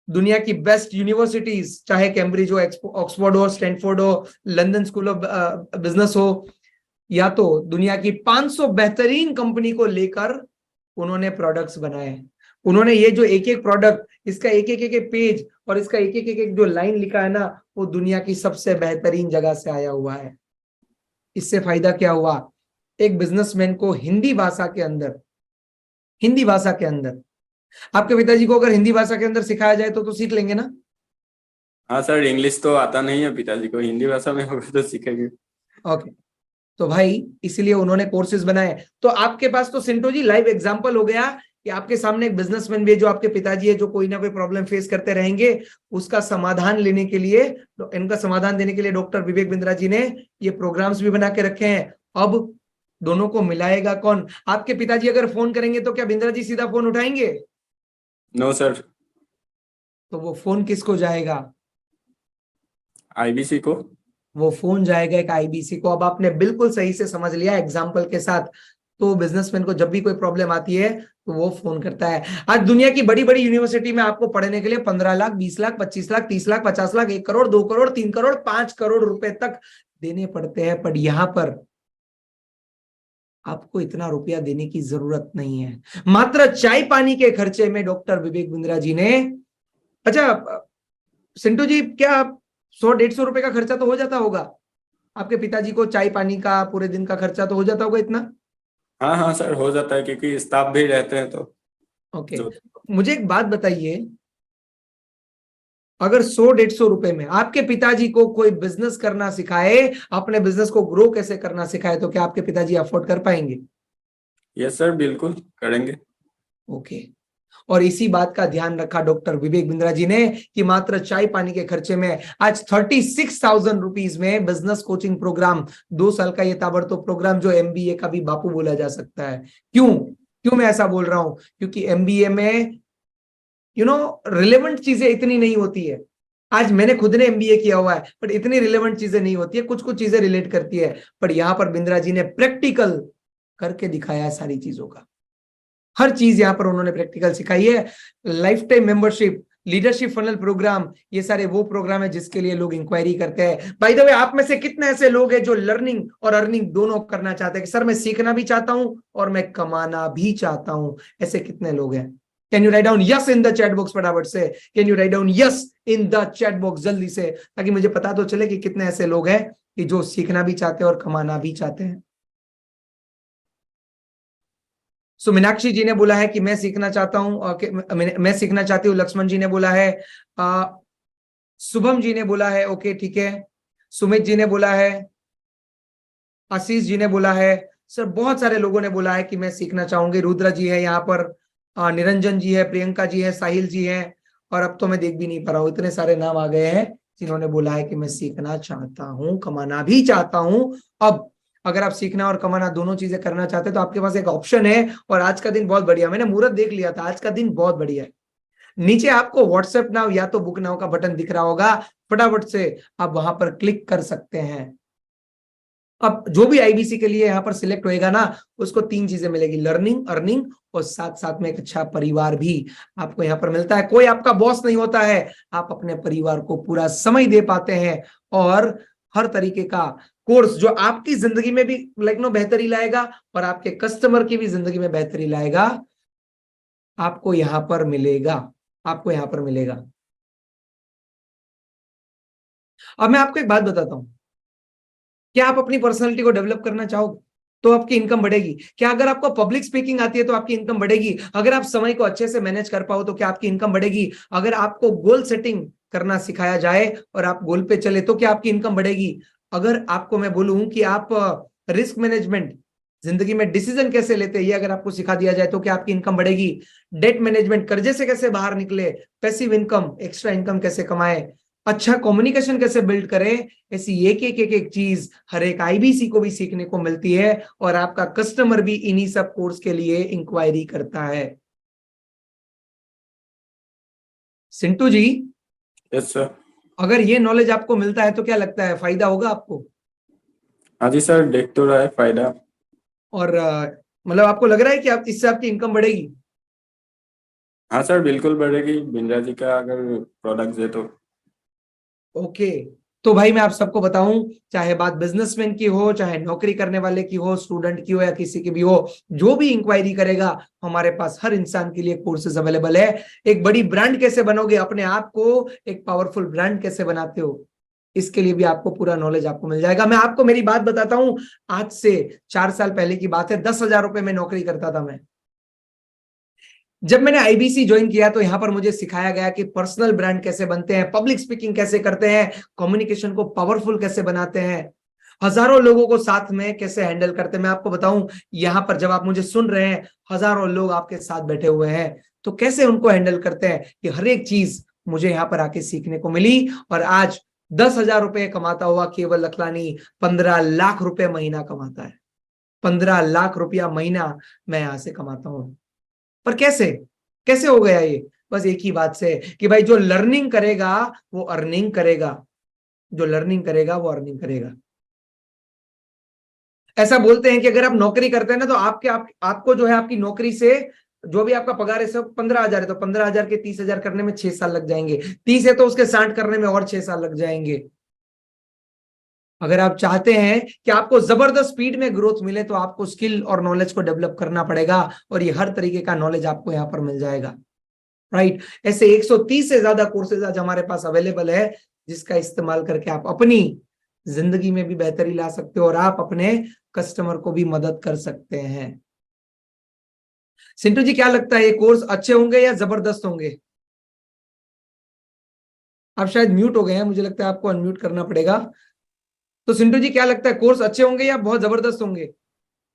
दुनिया की बेस्ट यूनिवर्सिटीज, चाहे कैम्ब्रिज हो, ऑक्सफोर्ड हो, स्टैनफोर्ड हो, लंदन स्कूल ऑफ बिजनेस हो, या तो दुनिया की 500 बेहतरीन कंपनी को लेकर उन्होंने प्रोडक्ट्स बनाए। उन्होंने ये जो एक एक प्रोडक्ट, इसका एक एक पेज और इसका एक एक जो लाइन लिखा है ना, वो दुनिया की सबसे बेहतरीन जगह से आया हुआ है। इससे फायदा क्या हुआ? एक बिजनेसमैन को हिंदी भाषा के अंदर आपके पिताजी को अगर हिंदी भाषा के अंदर सिखाया जाए तो सीख लेंगे ना? हाँ सर, इंग्लिश तो आता नहीं है पिताजी को, हिंदी भाषा में होगा तो सीखेंगे। ओके। तो भाई इसलिए उन्होंने कोर्सेज बनाए। तो आपके पास तो सिंटो जी लाइव एग्जांपल हो गया कि आपके सामने एक बिजनेसमैन भी है, जो आपके पिताजी है, जो कोई ना कोई प्रॉब्लम फेस करते रहेंगे, उसका समाधान लेने के लिए, इनका समाधान देने के लिए डॉक्टर विवेक बिंद्रा जी ने ये प्रोग्राम्स भी बना के रखे हैं। अब दोनों को मिलाएगा कौन? आपके पिताजी अगर फोन करेंगे तो क्या बिंद्रा जी सीधा फोन उठाएंगे? No sir. तो वो फोन किसको जाएगा? आईबीसी को। वो फोन जाएगा एक आईबीसी को। अब आपने बिल्कुल सही से समझ लिया एग्जाम्पल के साथ। तो बिजनेसमैन को जब भी कोई प्रॉब्लम आती है तो वो फोन करता है। आज दुनिया की बड़ी बड़ी यूनिवर्सिटी में आपको पढ़ने के लिए 15 लाख, 20 लाख, 25 लाख, 30 लाख, 50 लाख, 1 करोड़, 2 करोड़, 3 करोड़, 5 करोड़ रुपए तक देने पड़ते हैं। पर यहां पर आपको इतना रुपया देने की जरूरत नहीं है। मात्र चाय पानी के खर्चे में डॉक्टर विवेक बिंद्रा जी ने, अच्छा सिंटू जी, क्या 100-150 रुपए का खर्चा तो हो जाता होगा आपके पिताजी को? चाय पानी का पूरे दिन का खर्चा तो हो जाता होगा इतना? हाँ हाँ सर, हो जाता है क्योंकि स्टाफ भी रहते हैं तो। ओके, जो मुझे एक बात बताइए, अगर 100-150 रुपए में आपके पिताजी को कोई बिजनेस करना सिखाए, अपने बिजनेस को ग्रो कैसे करना सिखाए, तो क्या आपके पिताजी अफोर्ड कर पाएंगे? यस सर, बिल्कुल करेंगे। ओके। और इसी बात का ध्यान रखा डॉक्टर विवेक बिंद्रा जी ने कि मात्र चाय पानी के खर्चे में आज 36,000 रुपीज में बिजनेस कोचिंग प्रोग्राम, 2 साल का ये ताबड़तोड़ प्रोग्राम, जो एमबीए का भी बापू बोला जा सकता है। क्यों मैं ऐसा बोल रहा हूं? क्योंकि एमबीए में रिलेवेंट चीजें इतनी नहीं होती है। आज मैंने खुद ने एमबीए किया हुआ है, बट इतनी रिलेवेंट चीजें नहीं होती है, कुछ कुछ चीजें रिलेट करती है। पर यहां पर बिंद्रा जी ने प्रैक्टिकल करके दिखाया है सारी चीजों का। हर चीज यहां पर उन्होंने प्रैक्टिकल सिखाई है। Lifetime membership, leadership funnel programme, ये सारे वो प्रोग्राम है जिसके लिए लोग इंक्वायरी करते हैं। बाय द वे, आप में से कितने ऐसे लोग हैं जो लर्निंग और अर्निंग दोनों करना चाहते हैं कि सर मैं सीखना भी चाहता हूं और मैं कमाना भी चाहता हूं? ऐसे कितने लोग हैं? Can you write down yes in the chat box? फटाफट से can you write down yes in the chat box जल्दी से, ताकि मुझे पता तो चले कि कितने ऐसे लोग हैं कि जो सीखना भी चाहते हैं और कमाना भी चाहते हैं। सो मीनाक्षी जी ने बोला है कि मैं सीखना चाहता हूं, मैं सीखना चाहती हूँ। लक्ष्मण जी ने बोला है, शुभम जी ने बोला है, ओके ठीक है। सुमित जी ने बोला है, आशीष जी ने बोला है। सर बहुत सारे लोगों ने बोला है कि मैं सीखना चाहूंगी। रुद्रा जी है यहाँ पर, निरंजन जी है, प्रियंका जी है, साहिल जी है, और अब तो मैं देख भी नहीं पा रहा हूं, इतने सारे नाम आ गए हैं जिन्होंने बोला है कि मैं सीखना चाहता हूं, कमाना भी चाहता हूं। अब अगर आप सीखना और कमाना दोनों चीजें करना चाहते हैं तो आपके पास एक ऑप्शन है, और आज का दिन बहुत बढ़िया, मैंने मुहूर्त देख लिया था, आज का दिन बहुत बढ़िया है। नीचे आपको व्हाट्सएप नाउ या तो बुक नाउ का बटन दिख रहा होगा, फटाफट से आप वहां पर क्लिक कर सकते हैं। अब जो भी आईबीसी के लिए यहाँ पर सिलेक्ट होएगा ना, उसको 3 चीजें मिलेगी, लर्निंग, अर्निंग और साथ साथ में एक अच्छा परिवार भी आपको यहाँ पर मिलता है। कोई आपका बॉस नहीं होता है, आप अपने परिवार को पूरा समय दे पाते हैं, और हर तरीके का कोर्स जो आपकी जिंदगी में भी बेहतरी लाएगा और आपके कस्टमर की भी जिंदगी में बेहतरी लाएगा, आपको यहां पर मिलेगा, आपको यहां पर मिलेगा। अब मैं आपको एक बात बताता हूं, क्या आप अपनी पर्सनालिटी को डेवलप करना चाहोगे तो आपकी इनकम बढ़ेगी? क्या अगर आपको पब्लिक स्पीकिंग आती है तो आपकी इनकम बढ़ेगी? अगर आप समय को अच्छे से मैनेज कर पाओ तो क्या आपकी इनकम बढ़ेगी? अगर आपको गोल सेटिंग करना सिखाया जाए और आप गोल पे चले तो क्या आपकी इनकम बढ़ेगी? अगर आपको मैं बोलूं कि आप रिस्क मैनेजमेंट, जिंदगी में डिसीजन कैसे लेते हैं, ये अगर आपको सिखा दिया जाए तो क्या आपकी इनकम बढ़ेगी? डेट मैनेजमेंट, कर्जे से कैसे बाहर निकले, पैसिव इनकम, एक्स्ट्रा इनकम कैसे कमाए, अच्छा कम्युनिकेशन कैसे बिल्ड करें, ऐसी एक चीज हर एक आईबीसी को भी सीखने को मिलती है, और आपका कस्टमर भी इन्हीं सब कोर्स के लिए इंक्वायरी करता है। सिंटू जी, यस सर। अगर ये नॉलेज आपको मिलता है तो क्या लगता है फायदा होगा आपको? हाँ जी सर, देख तो रहा है फायदा। और मतलब आपको लग रहा है कि आप इससे आपकी इनकम बढ़ेगी? हाँ सर, बिल्कुल बढ़ेगी, बिंद्रा जी का अगर प्रोडक्ट है तो। ओके, तो भाई मैं आप सबको बताऊं, चाहे बात बिजनेसमैन की हो, चाहे नौकरी करने वाले की हो, स्टूडेंट की हो या किसी की भी हो, जो भी इंक्वायरी करेगा, हमारे पास हर इंसान के लिए कोर्सेज अवेलेबल है। एक बड़ी ब्रांड कैसे बनोगे, अपने आप को एक पावरफुल ब्रांड कैसे बनाते हो, इसके लिए भी आपको पूरा नॉलेज आपको मिल जाएगा। मैं आपको मेरी बात बताता हूं, आज से 4 साल पहले की बात है, 10,000 रुपए में नौकरी करता था मैं। जब मैंने आईबीसी ज्वाइन किया तो यहां पर मुझे सिखाया गया कि पर्सनल ब्रांड कैसे बनते हैं, पब्लिक स्पीकिंग कैसे करते हैं, कम्युनिकेशन को पावरफुल कैसे बनाते हैं। हजारों लोगों को साथ में कैसे हैंडल करते हैं। मैं आपको बताऊं, यहां पर जब आप मुझे सुन रहे हैं, हजारों लोग आपके साथ बैठे हुए हैं, तो कैसे उनको हैंडल करते हैं, कि हर एक चीज मुझे यहाँ पर आके सीखने को मिली। और आज 10,000 रुपए कमाता हुआ केवल लखलानी 15 लाख रुपए महीना कमाता है। 15 लाख रुपया महीना मैं यहां से कमाता हूं। पर कैसे कैसे हो गया ये? बस एक ही बात से, कि भाई जो लर्निंग करेगा वो अर्निंग करेगा, जो लर्निंग करेगा वो अर्निंग करेगा। ऐसा बोलते हैं कि अगर आप नौकरी करते हैं ना, तो आपको जो है आपकी नौकरी से जो भी आपका पगार है सब 15,000 है, तो 15,000 के 30,000 करने में 6 साल लग जाएंगे। 30 है तो उसके 60 करने में और 6 साल लग जाएंगे। अगर आप चाहते हैं कि आपको जबरदस्त स्पीड में ग्रोथ मिले, तो आपको स्किल और नॉलेज को डेवलप करना पड़ेगा, और ये हर तरीके का नॉलेज आपको यहाँ पर मिल जाएगा। राइट? ऐसे 130 से ज्यादा कोर्सेज आज हमारे पास अवेलेबल है, जिसका इस्तेमाल करके आप अपनी जिंदगी में भी बेहतरी ला सकते हो और आप अपने कस्टमर को भी मदद कर सकते हैं। सिंटू जी, क्या लगता है ये कोर्स अच्छे होंगे या जबरदस्त होंगे? आप शायद म्यूट हो गए हैं, मुझे लगता है आपको अनम्यूट करना पड़ेगा। तो सिंटू जी, क्या लगता है कोर्स अच्छे होंगे या बहुत जबरदस्त होंगे?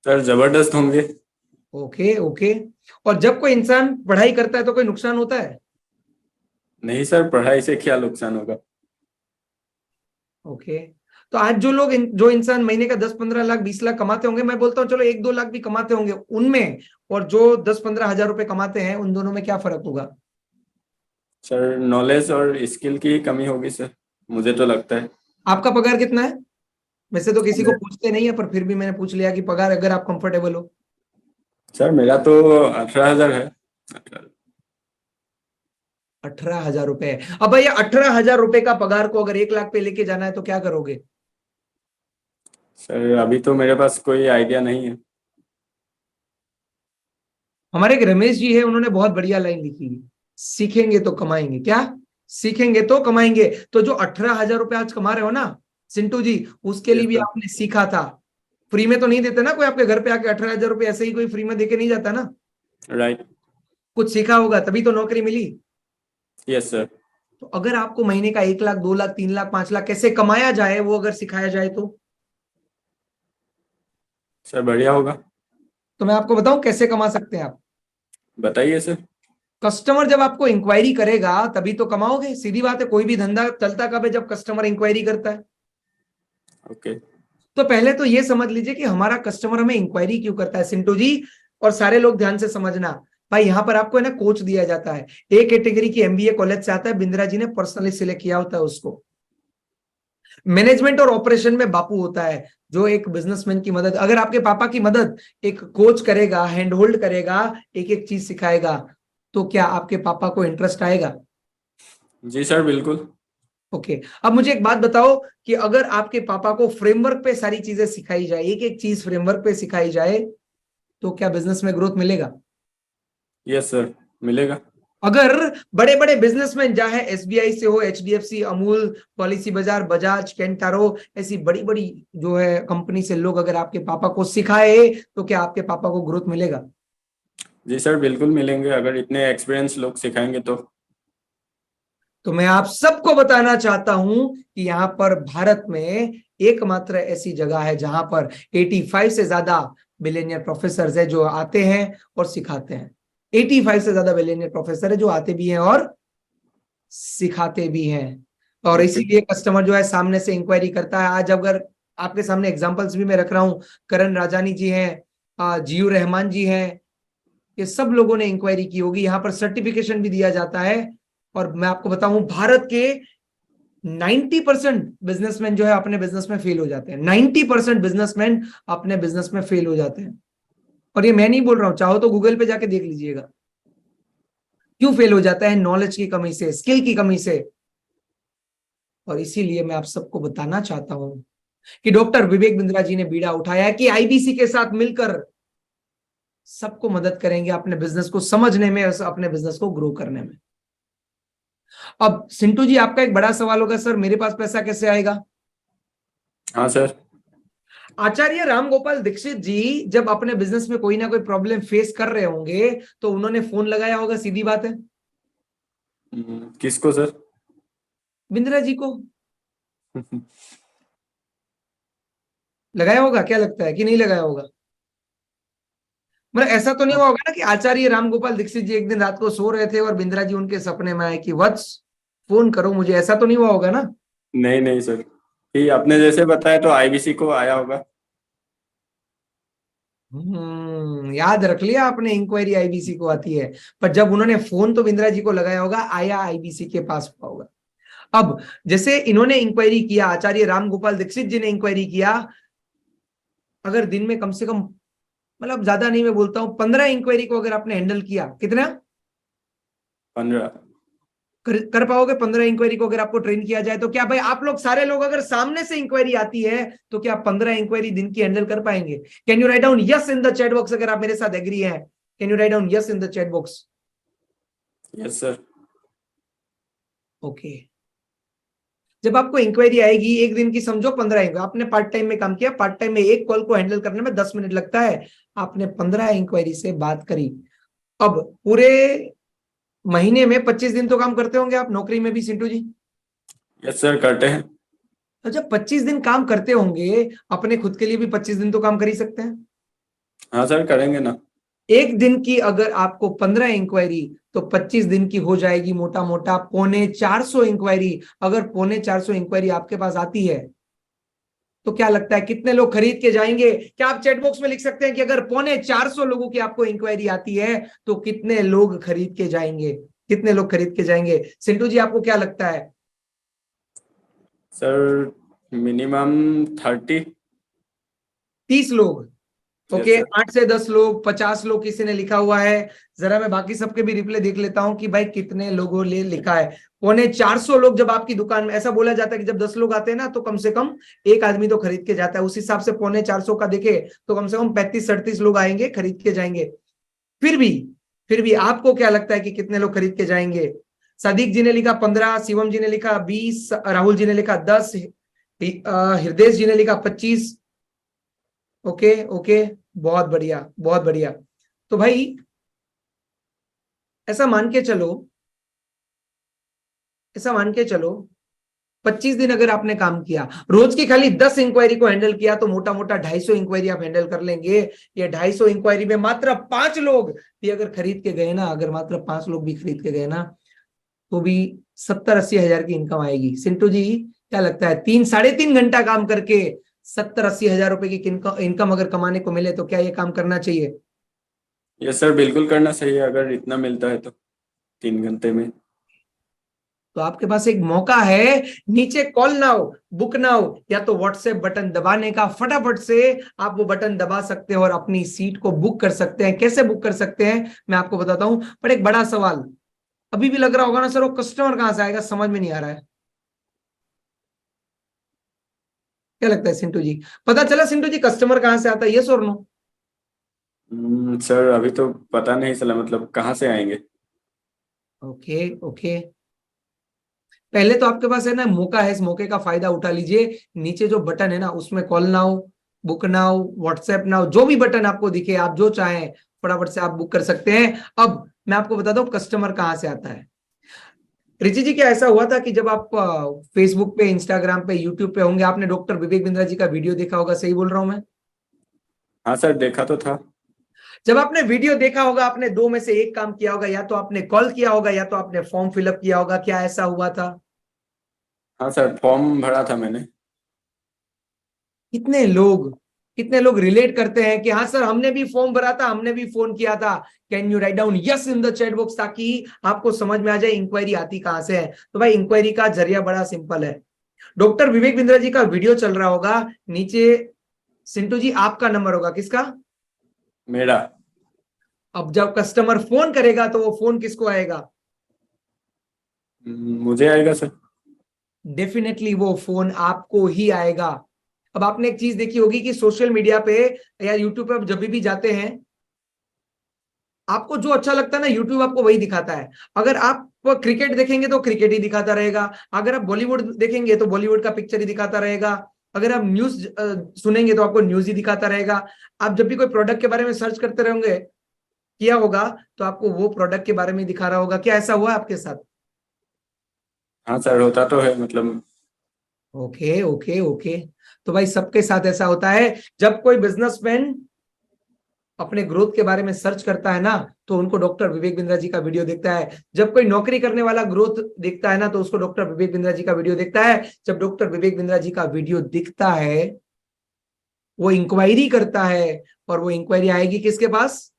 सर जबरदस्त होंगे। Okay okay. और जब कोई इंसान पढ़ाई करता है तो कोई नुकसान होता है? नहीं सर, पढ़ाई से क्या नुकसान होगा। ओके। तो आज जो लोग जो इंसान महीने का 10-15 लाख 20 लाख कमाते होंगे, मैं बोलता हूँ चलो 1-2 लाख भी कमाते होंगे उनमें, और जो 10-15 हजार रुपए कमाते हैं, उन दोनों में क्या फर्क होगा? सर नॉलेज और स्किल की ही कमी होगी सर, मुझे तो लगता है। आपका पगार कितना है? वैसे तो किसी को पूछते नहीं है, पर फिर भी मैंने पूछ लिया कि पगार, अगर आप कंफर्टेबल हो। सर मेरा तो 18,000 है। 18,000 रुपए। अब भैया 18,000 रुपए का पगार को अगर 1 लाख पे लेके जाना है तो क्या करोगे? सर अभी तो मेरे पास कोई आइडिया नहीं है। हमारे एक रमेश जी है, उन्होंने बहुत बढ़िया लाइन लिखी है, सीखेंगे तो कमाएंगे। क्या? सीखेंगे तो कमाएंगे। तो जो 18,000 रुपए आज कमा रहे हो ना सिंटू जी, उसके लिए यस भी सर। आपने सीखा था। फ्री में तो नहीं देते ना, कोई आपके घर पे आके 18,000 रुपए ऐसे ही कोई फ्री में देके नहीं जाता ना। राइट। कुछ सीखा होगा तभी तो नौकरी मिली। Yes sir. तो अगर आपको महीने का 1 लाख 2 लाख 3 लाख 5 लाख कैसे कमाया जाए, वो अगर सिखाया जाए सर बढ़िया होगा। तो मैं आपको बताऊं कैसे कमा सकते हैं आप। बताइए सर। कस्टमर जब आपको इंक्वायरी करेगा तभी तो कमाओगे, सीधी बात है। कोई भी धंधा चलता कब है? जब कस्टमर इंक्वायरी करता है। ओके। तो पहले तो ये समझ लीजिए कि हमारा कस्टमर हमें इंक्वायरी क्यों करता है, सिंटू जी। और सारे लोग ध्यान से समझना भाई, यहाँ पर आपको है ना कोच दिया जाता है। ए कैटेगरी की एमबीए कॉलेज से आता है, बिंद्रा जी ने पर्सनली सिलेक्ट किया होता है उसको। मैनेजमेंट और ऑपरेशन में बापू होता है, जो एक बिजनेसमैन की मदद, अगर आपके पापा की मदद एक कोच करेगा, हैंड होल्ड करेगा, एक एक चीज सिखाएगा, तो क्या आपके पापा को इंटरेस्ट आएगा? जी सर बिल्कुल। ओके। अब मुझे एक बात बताओ कि अगर आपके पापा को फ्रेमवर्क पे सारी चीजें सिखाई जाए, एक एक चीज फ्रेमवर्क पे सिखाई जाए, तो क्या बिजनेस में ग्रोथ मिलेगा? यस सर मिलेगा। अगर बड़े बड़े बिजनेसमैन, चाहे एसबीआई से हो, एचडीएफसी, अमूल, पॉलिसी बाजार, बजाज, केंटारो, ऐसी बड़ी बड़ी जो है कंपनी से लोग अगर आपके पापा को सिखाए, तो क्या आपके पापा को ग्रोथ मिलेगा? जी सर बिल्कुल मिलेंगे, अगर इतने एक्सपीरियंस लोग सिखाएंगे तो मैं आप सबको बताना चाहता हूं कि यहां पर भारत में एकमात्र ऐसी जगह है जहां पर 85 से ज्यादा बिलियनियर प्रोफेसर है जो आते हैं और सिखाते हैं। 85 से ज्यादा बिलियनियर प्रोफेसर है जो आते भी हैं और सिखाते भी हैं। और ओके। इसीलिए कस्टमर जो है सामने से इंक्वायरी करता है। आज अगर आपके सामने एग्जांपल्स भी मैं रख रहा हूं, करण राजानी जी हैं, जियू रहमान जी हैं, ये सब लोगों ने इंक्वायरी की होगी। यहाँ पर सर्टिफिकेशन भी दिया जाता है। और मैं आपको बताऊं, भारत के 90% बिजनेसमैन जो है अपने बिजनेस में फेल हो जाते हैं। 90% बिजनेसमैन अपने बिजनेस में फेल हो जाते हैं। और ये मैं नहीं बोल रहा हूं, चाहो तो गूगल पे जाके देख लीजिएगा क्यों फेल हो जाता है। नॉलेज की कमी से, स्किल की कमी से। और इसीलिए मैं आप सबको बताना चाहता हूं कि डॉक्टर विवेक बिंद्रा जी ने बीड़ा उठाया है कि आईबीसी के साथ मिलकर सबको मदद करेंगे अपने बिजनेस को समझने में और अपने बिजनेस को ग्रो करने में। अब सिंटू जी, आपका एक बड़ा सवाल होगा, सर मेरे पास पैसा कैसे आएगा? हाँ सर। आचार्य रामगोपाल दीक्षित जी जब अपने बिजनेस में कोई ना कोई प्रॉब्लम फेस कर रहे होंगे, तो उन्होंने फोन लगाया होगा, सीधी बात है। किसको सर? बिंद्रा जी को। लगाया होगा, क्या लगता है कि नहीं लगाया होगा? मतलब ऐसा तो नहीं हुआ होगा ना कि आचार्य रामगोपाल दीक्षित जी एक दिन रात को सो रहे थे और बिंद्रा जी उनके सपने में आए कि वत्स फोन करो मुझे, ऐसा तो नहीं हुआ होगा ना? नहीं नहीं सर, कि आपने जैसे बताया तो आईबीसी को आया होगा। याद रख लिया आपने, इंक्वायरी आईबीसी को आती है, पर जब उन्होंने फोन तो बिंद्रा जी को लगाया होगा, आया आईबीसी के पास हुआ होगा। अब जैसे इन्होंने इंक्वायरी किया, आचार्य रामगोपाल दीक्षित जी ने इंक्वायरी किया, अगर दिन में कम से कम, मतलब ज्यादा नहीं मैं बोलता हूं 15 इंक्वायरी को अगर आपने हैंडल किया, कितना 15। कर पाओगे? 15 इंक्वायरी को अगर आपको ट्रेन किया जाए तो क्या भाई आप लोग सारे लोग अगर सामने से इंक्वायरी आती है तो क्या 15 इंक्वायरी दिन की हैंडल कर पाएंगे? Can you write down yes in the chat box अगर आप मेरे साथ एग्री हैं? Can you write down yes in the chat box? Yes sir. Okay. जब आपको इंक्वायरी आएगी एक दिन की, समझो 15 इंक्वायरी आपने पार्ट टाइम में काम किया, पार्ट टाइम में एक कॉल को हैंडल करने में 10 मिनट लगता है, आपने 15 इंक्वायरी से बात करी। अब पूरे महीने में 25 दिन तो काम करते होंगे आप नौकरी में भी सिंटू जी? यस सर, करते हैं। तो जब 25 दिन काम करते होंगे, अपने खुद के लिए भी 25 दिन तो काम कर ही सकते हैं। हाँ सर, करेंगे ना। एक दिन की अगर आपको 15 इंक्वायरी, तो 25 दिन की हो जाएगी मोटा मोटा 450 इंक्वायरी। अगर 450 इंक्वायरी आपके पास आती है तो क्या लगता है कितने लोग खरीद के जाएंगे? क्या आप चैट बॉक्स में लिख सकते हैं कि अगर 450 लोगों की आपको इंक्वायरी आती है तो कितने लोग खरीद के जाएंगे? कितने लोग खरीद के जाएंगे सिंटू जी, आपको क्या लगता है? Sir minimum 30। 30 लोग? Yes okay, sir. 8 से 10 लोग, 50 लोग किसी ने लिखा हुआ है। जरा मैं बाकी सबके भी रिप्लाई देख लेता हूं कि भाई कितने लोगों ने लिखा है। 450 लोग जब आपकी दुकान में, ऐसा बोला जाता है कि जब 10 लोग आते हैं ना तो कम से कम एक आदमी तो खरीद के जाता है, उस हिसाब से 450 का देखे तो कम से कम 35-38 लोग आएंगे, खरीद के जाएंगे। फिर भी फिर भी आपको क्या लगता है कि कितने लोग खरीद के जाएंगे? सदीक जी ने लिखा 15, शिवम जी ने लिखा 20, राहुल जी ने लिखा 10, हृदय जी ने लिखा 25। ओके ओके, बहुत बढ़िया बहुत बढ़िया। तो भाई ऐसा मान के चलो, ऐसा मान के चलो 25 दिन अगर आपने काम किया, रोज की खाली 10 इंक्वायरी को हैंडल किया तो मोटा मोटा 250 इंक्वायरी आप हैंडल कर लेंगे। ये 250 इंक्वायरी में मात्र 5 लोग भी अगर खरीद के गए ना, अगर मात्र 5 लोग भी खरीद के गए ना, तो भी 70-80 हजार की इनकम आएगी। सिंटू जी क्या लगता है, 3-3.5 घंटा काम करके 70-80 हजार रुपए की इनकम अगर कमाने को मिले तो क्या ये काम करना चाहिए? यस सर, बिल्कुल करना चाहिए अगर इतना मिलता है तो 3 घंटे में। तो आपके पास एक मौका है, नीचे कॉल नाउ, बुक नाउ, या तो व्हाट्सएप बटन दबाने का, फटाफट से आप वो बटन दबा सकते हैं और अपनी सीट को बुक कर सकते हैं। कैसे बुक कर सकते हैं मैं आपको बताता हूं, पर एक बड़ा सवाल अभी भी लग रहा होगा ना सर, वो कस्टमर कहां से आएगा, समझ में नहीं आ रहा है। क्या लगता है सिंटू जी, पता चला सिंटू जी कस्टमर कहां से आता है, यस और नो? सर अभी तो पता नहीं चला, मतलब कहाँ से आएंगे। ओके ओके, पहले तो आपके पास है ना मौका है, इस मौके का फायदा उठा लीजिए। नीचे जो बटन है ना उसमें call now, book now, WhatsApp now, जो भी बटन आपको दिखे आप जो चाहें फटाफट से आप बुक कर सकते हैं। अब मैं आपको बताता हूँ कस्टमर कहां से आता है। रिची जी क्या ऐसा हुआ था कि जब आप फेसबुक पे, इंस्टाग्राम पे, यूट्यूब पे होंगे, आपने डॉक्टर विवेक बिंद्रा जी का वीडियो देखा होगा, सही बोल रहा हूं मैं? हाँ सर, देखा तो था। जब आपने वीडियो देखा होगा आपने दो में से एक काम किया होगा, या तो आपने कॉल किया होगा या तो आपने फॉर्म फिलअप किया होगा। क्या ऐसा हुआ था? हाँ सर, फॉर्म भरा था मैंने। कितने लोग, कितने लोग रिलेट करते हैं कि हाँ सर हमने भी फॉर्म भरा था, हमने भी फोन किया था? Can you write down yes in the chat box ताकि आपको समझ में आ जाए इंक्वायरी आती कहां से है। तो भाई इंक्वायरी का जरिया बड़ा सिंपल है। डॉक्टर विवेक बिंद्रा जी का वीडियो चल रहा होगा, नीचे सिंटू जी आपका नंबर होगा, किसका? मेरा। अब जब कस्टमर फोन करेगा तो वो फोन किसको आएगा? मुझे आएगा सर। डेफिनेटली वो फोन आपको ही आएगा। अब आपने एक चीज देखी होगी कि सोशल मीडिया पे या यूट्यूब पे आप जब भी जाते हैं, आपको जो अच्छा लगता है ना यूट्यूब आपको वही दिखाता है। अगर आप क्रिकेट देखेंगे तो क्रिकेट ही दिखाता रहेगा, अगर आप बॉलीवुड देखेंगे तो बॉलीवुड का पिक्चर ही दिखाता रहेगा, अगर आप न्यूज सुनेंगे तो आपको न्यूज ही दिखाता रहेगा। आप जब भी कोई प्रोडक्ट के बारे में सर्च करते रहेंगे, किया होगा, तो आपको वो प्रोडक्ट के बारे में दिखा रहा होगा। क्या ऐसा हुआ आपके साथ? हाँ सर, होता तो है मतलब। Okay okay okay. तो भाई सबके साथ ऐसा होता है, जब कोई बिजनेसमैन अपने ग्रोथ के बारे में सर्च करता है ना, तो उनको डॉक्टर विवेक बिंद्रा जी का वीडियो देखता है। जब कोई नौकरी करने वाला ग्रोथ दिखता है ना, तो उसको डॉक्टर विवेक बिंद्रा जी का वीडियो देखता है। जब डॉक्टर विवेक बिंद्रा जी का वीडियो दिखता है, वो इंक्वायरी करता है, और वो इंक्वायरी आएगी किसके पास?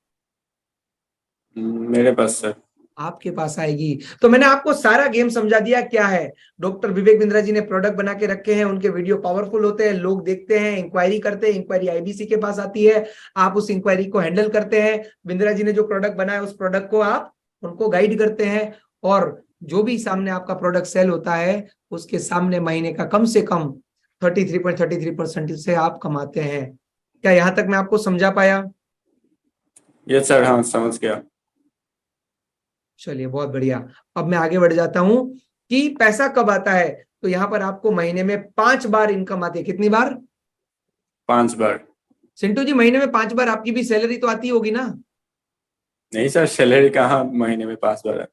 मेरे पास सर। आपके पास आएगी। तो मैंने आपको सारा गेम समझा दिया क्या है। डॉक्टर विवेक बिंद्रा जी ने प्रोडक्ट बना के रखे हैं, उनके वीडियो पावरफुल होते हैं, लोग देखते हैं, इंक्वायरी करते हैं, इंक्वायरी आईबीसी के पास आती है, आप उस इंक्वायरी को हैंडल करते हैं। बिंद्रा जी ने जो प्रोडक्ट बनाया उस प्रोडक्ट को आप उनको गाइड करते हैं, और जो भी सामने आपका प्रोडक्ट सेल होता है उसके सामने महीने का कम से कम 33.33% से आप कमाते हैं। क्या यहां तक मैं आपको समझा पाया? यस सर, हाँ समझ गया। चलिए बहुत बढ़िया। अब मैं आगे बढ़ जाता हूं कि पैसा कब आता है। तो यहां पर आपको महीने में 5 बार इनकम आती है। कितनी बार? 5 बार। सिंटू जी, महीने में 5 बार आपकी भी सैलरी तो आती होगी ना? नहीं सर, सैलरी कहाँ महीने में 5 बार है।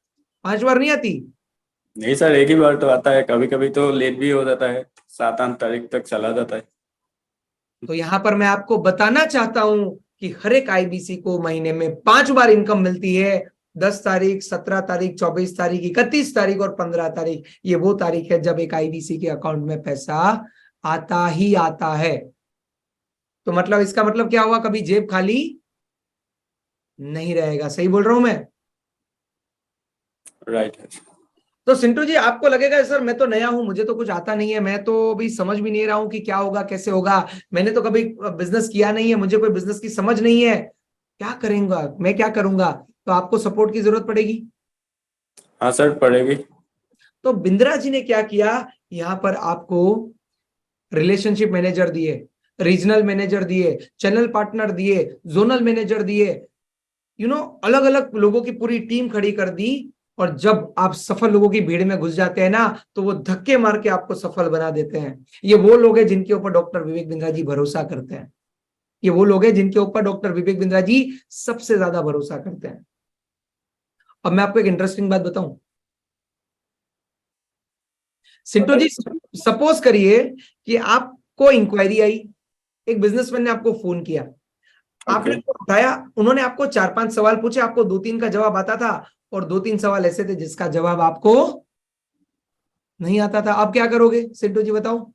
5 बार नहीं आती? नहीं सर, एक ही बार तो आता है, कभी कभी तो लेट भी हो जाता है, 7-8 तारीख तक चला जाता है। तो यहां पर मैं आपको बताना चाहता हूं कि हर एक आईबीसी को महीने में 5 बार इनकम मिलती है। 10 तारीख, 17 तारीख, 24 तारीख, 31 तारीख और 15 तारीख। ये वो तारीख है जब एक आईबीसी के अकाउंट में पैसा आता ही आता है। तो मतलब इसका मतलब क्या हुआ? कभी जेब खाली नहीं रहेगा। सही बोल रहा हूं मैं? राइट है। तो सिंटू जी, आपको लगेगा सर मैं तो नया हूं, मुझे तो कुछ आता नहीं है, मैं तो अभी समझ भी नहीं रहा हूं कि क्या होगा कैसे होगा, मैंने तो कभी बिजनेस किया नहीं है, मुझे कोई बिजनेस की समझ नहीं है, क्या करेंगे, मैं क्या करूंगा? तो आपको सपोर्ट की जरूरत पड़ेगी। हाँ सर, पड़ेगी। तो बिंद्रा जी ने क्या किया, यहां पर आपको रिलेशनशिप मैनेजर दिए, रीजनल मैनेजर दिए, चैनल पार्टनर दिए, जोनल मैनेजर दिए, अलग अलग लोगों की पूरी टीम खड़ी कर दी। और जब आप सफल लोगों की भीड़ में घुस जाते हैं ना, तो वो धक्के मार के आपको सफल बना देते हैं। ये वो लोग हैं जिनके ऊपर डॉक्टर विवेक बिंद्रा जी भरोसा करते हैं। ये वो लोग हैं जिनके ऊपर डॉक्टर विवेक बिंद्रा जी सबसे ज्यादा भरोसा करते हैं। अब मैं आपको एक इंटरेस्टिंग बात बताऊं सिंटो जी। सपोज करिए कि आपको इंक्वायरी आई, एक बिजनेसमैन ने आपको फोन किया, आपने ओके। उठाया, उन्होंने आपको 4-5 सवाल पूछे, आपको 2-3 का जवाब आता था, और 2-3 सवाल ऐसे थे जिसका जवाब आपको नहीं आता था। आप क्या करोगे सिंटू जी, बताओ?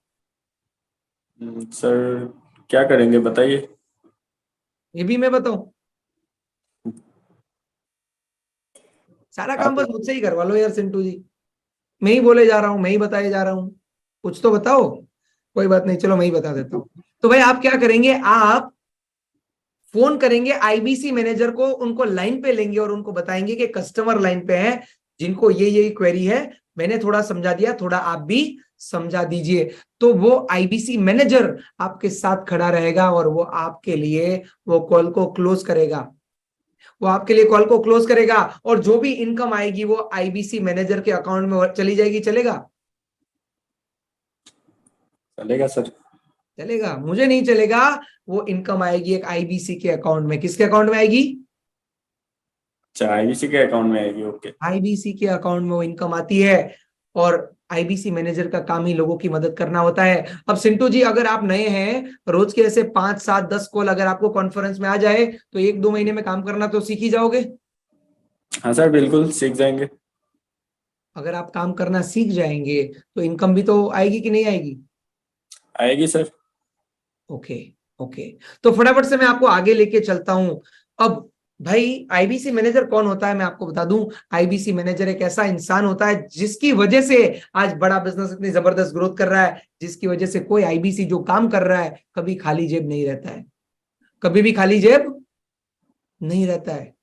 सर क्या करेंगे बताइए। ये भी मैं बताऊं? सारा काम आप बस मुझसे ही करवा लो यार सिंटू जी, मैं ही बोले जा रहा हूं, मैं ही बताए जा रहा हूं, कुछ तो बताओ। कोई बात नहीं, चलो मैं ही बता देता हूं। तो भाई आप क्या करेंगे, आप फोन करेंगे आईबीसी मैनेजर को, उनको लाइन पे लेंगे और उनको बताएंगे कि कस्टमर लाइन पे है, जिनको ये क्वेरी है, मैंने थोड़ा समझा दिया, थोड़ा आप भी समझा दीजिए। तो वो आईबीसी मैनेजर आपके साथ खड़ा रहेगा और वो आपके लिए वो कॉल को क्लोज करेगा, वो आपके लिए कॉल को क्लोज करेगा, और जो भी इनकम आएगी वो आईबीसी मैनेजर के अकाउंट में चली जाएगी। चलेगा? चलेगा सर। चलेगा? मुझे नहीं चलेगा। वो इनकम आएगी एक आईबीसी के अकाउंट में। किसके अकाउंट में आएगी? अच्छा, आईबीसी के अकाउंट में आएगी। ओके। आईबीसी के अकाउंट में वो इनकम आती है, और आईबीसी मैनेजर का काम ही लोगों की मदद करना होता है। अब सिंटू जी, अगर आप नए हैं, रोज के ऐसे 5-7-10 कॉल अगर आपको कॉन्फ्रेंस में आ जाए, तो 1-2 महीने में काम करना तो सीख ही जाओगे। हाँ सर, बिल्कुल सीख जाएंगे। अगर आप काम करना सीख जाएंगे तो इनकम भी तो आएगी कि नहीं आएगी? आएगी सर। Okay okay. तो फटाफट से मैं आपको आगे लेके चलता हूं। अब भाई आईबीसी मैनेजर कौन होता है मैं आपको बता दूं। आईबीसी मैनेजर एक ऐसा इंसान होता है जिसकी वजह से आज बड़ा बिजनेस इतनी जबरदस्त ग्रोथ कर रहा है, जिसकी वजह से कोई आईबीसी जो काम कर रहा है कभी खाली जेब नहीं रहता है, कभी भी खाली जेब नहीं रहता है।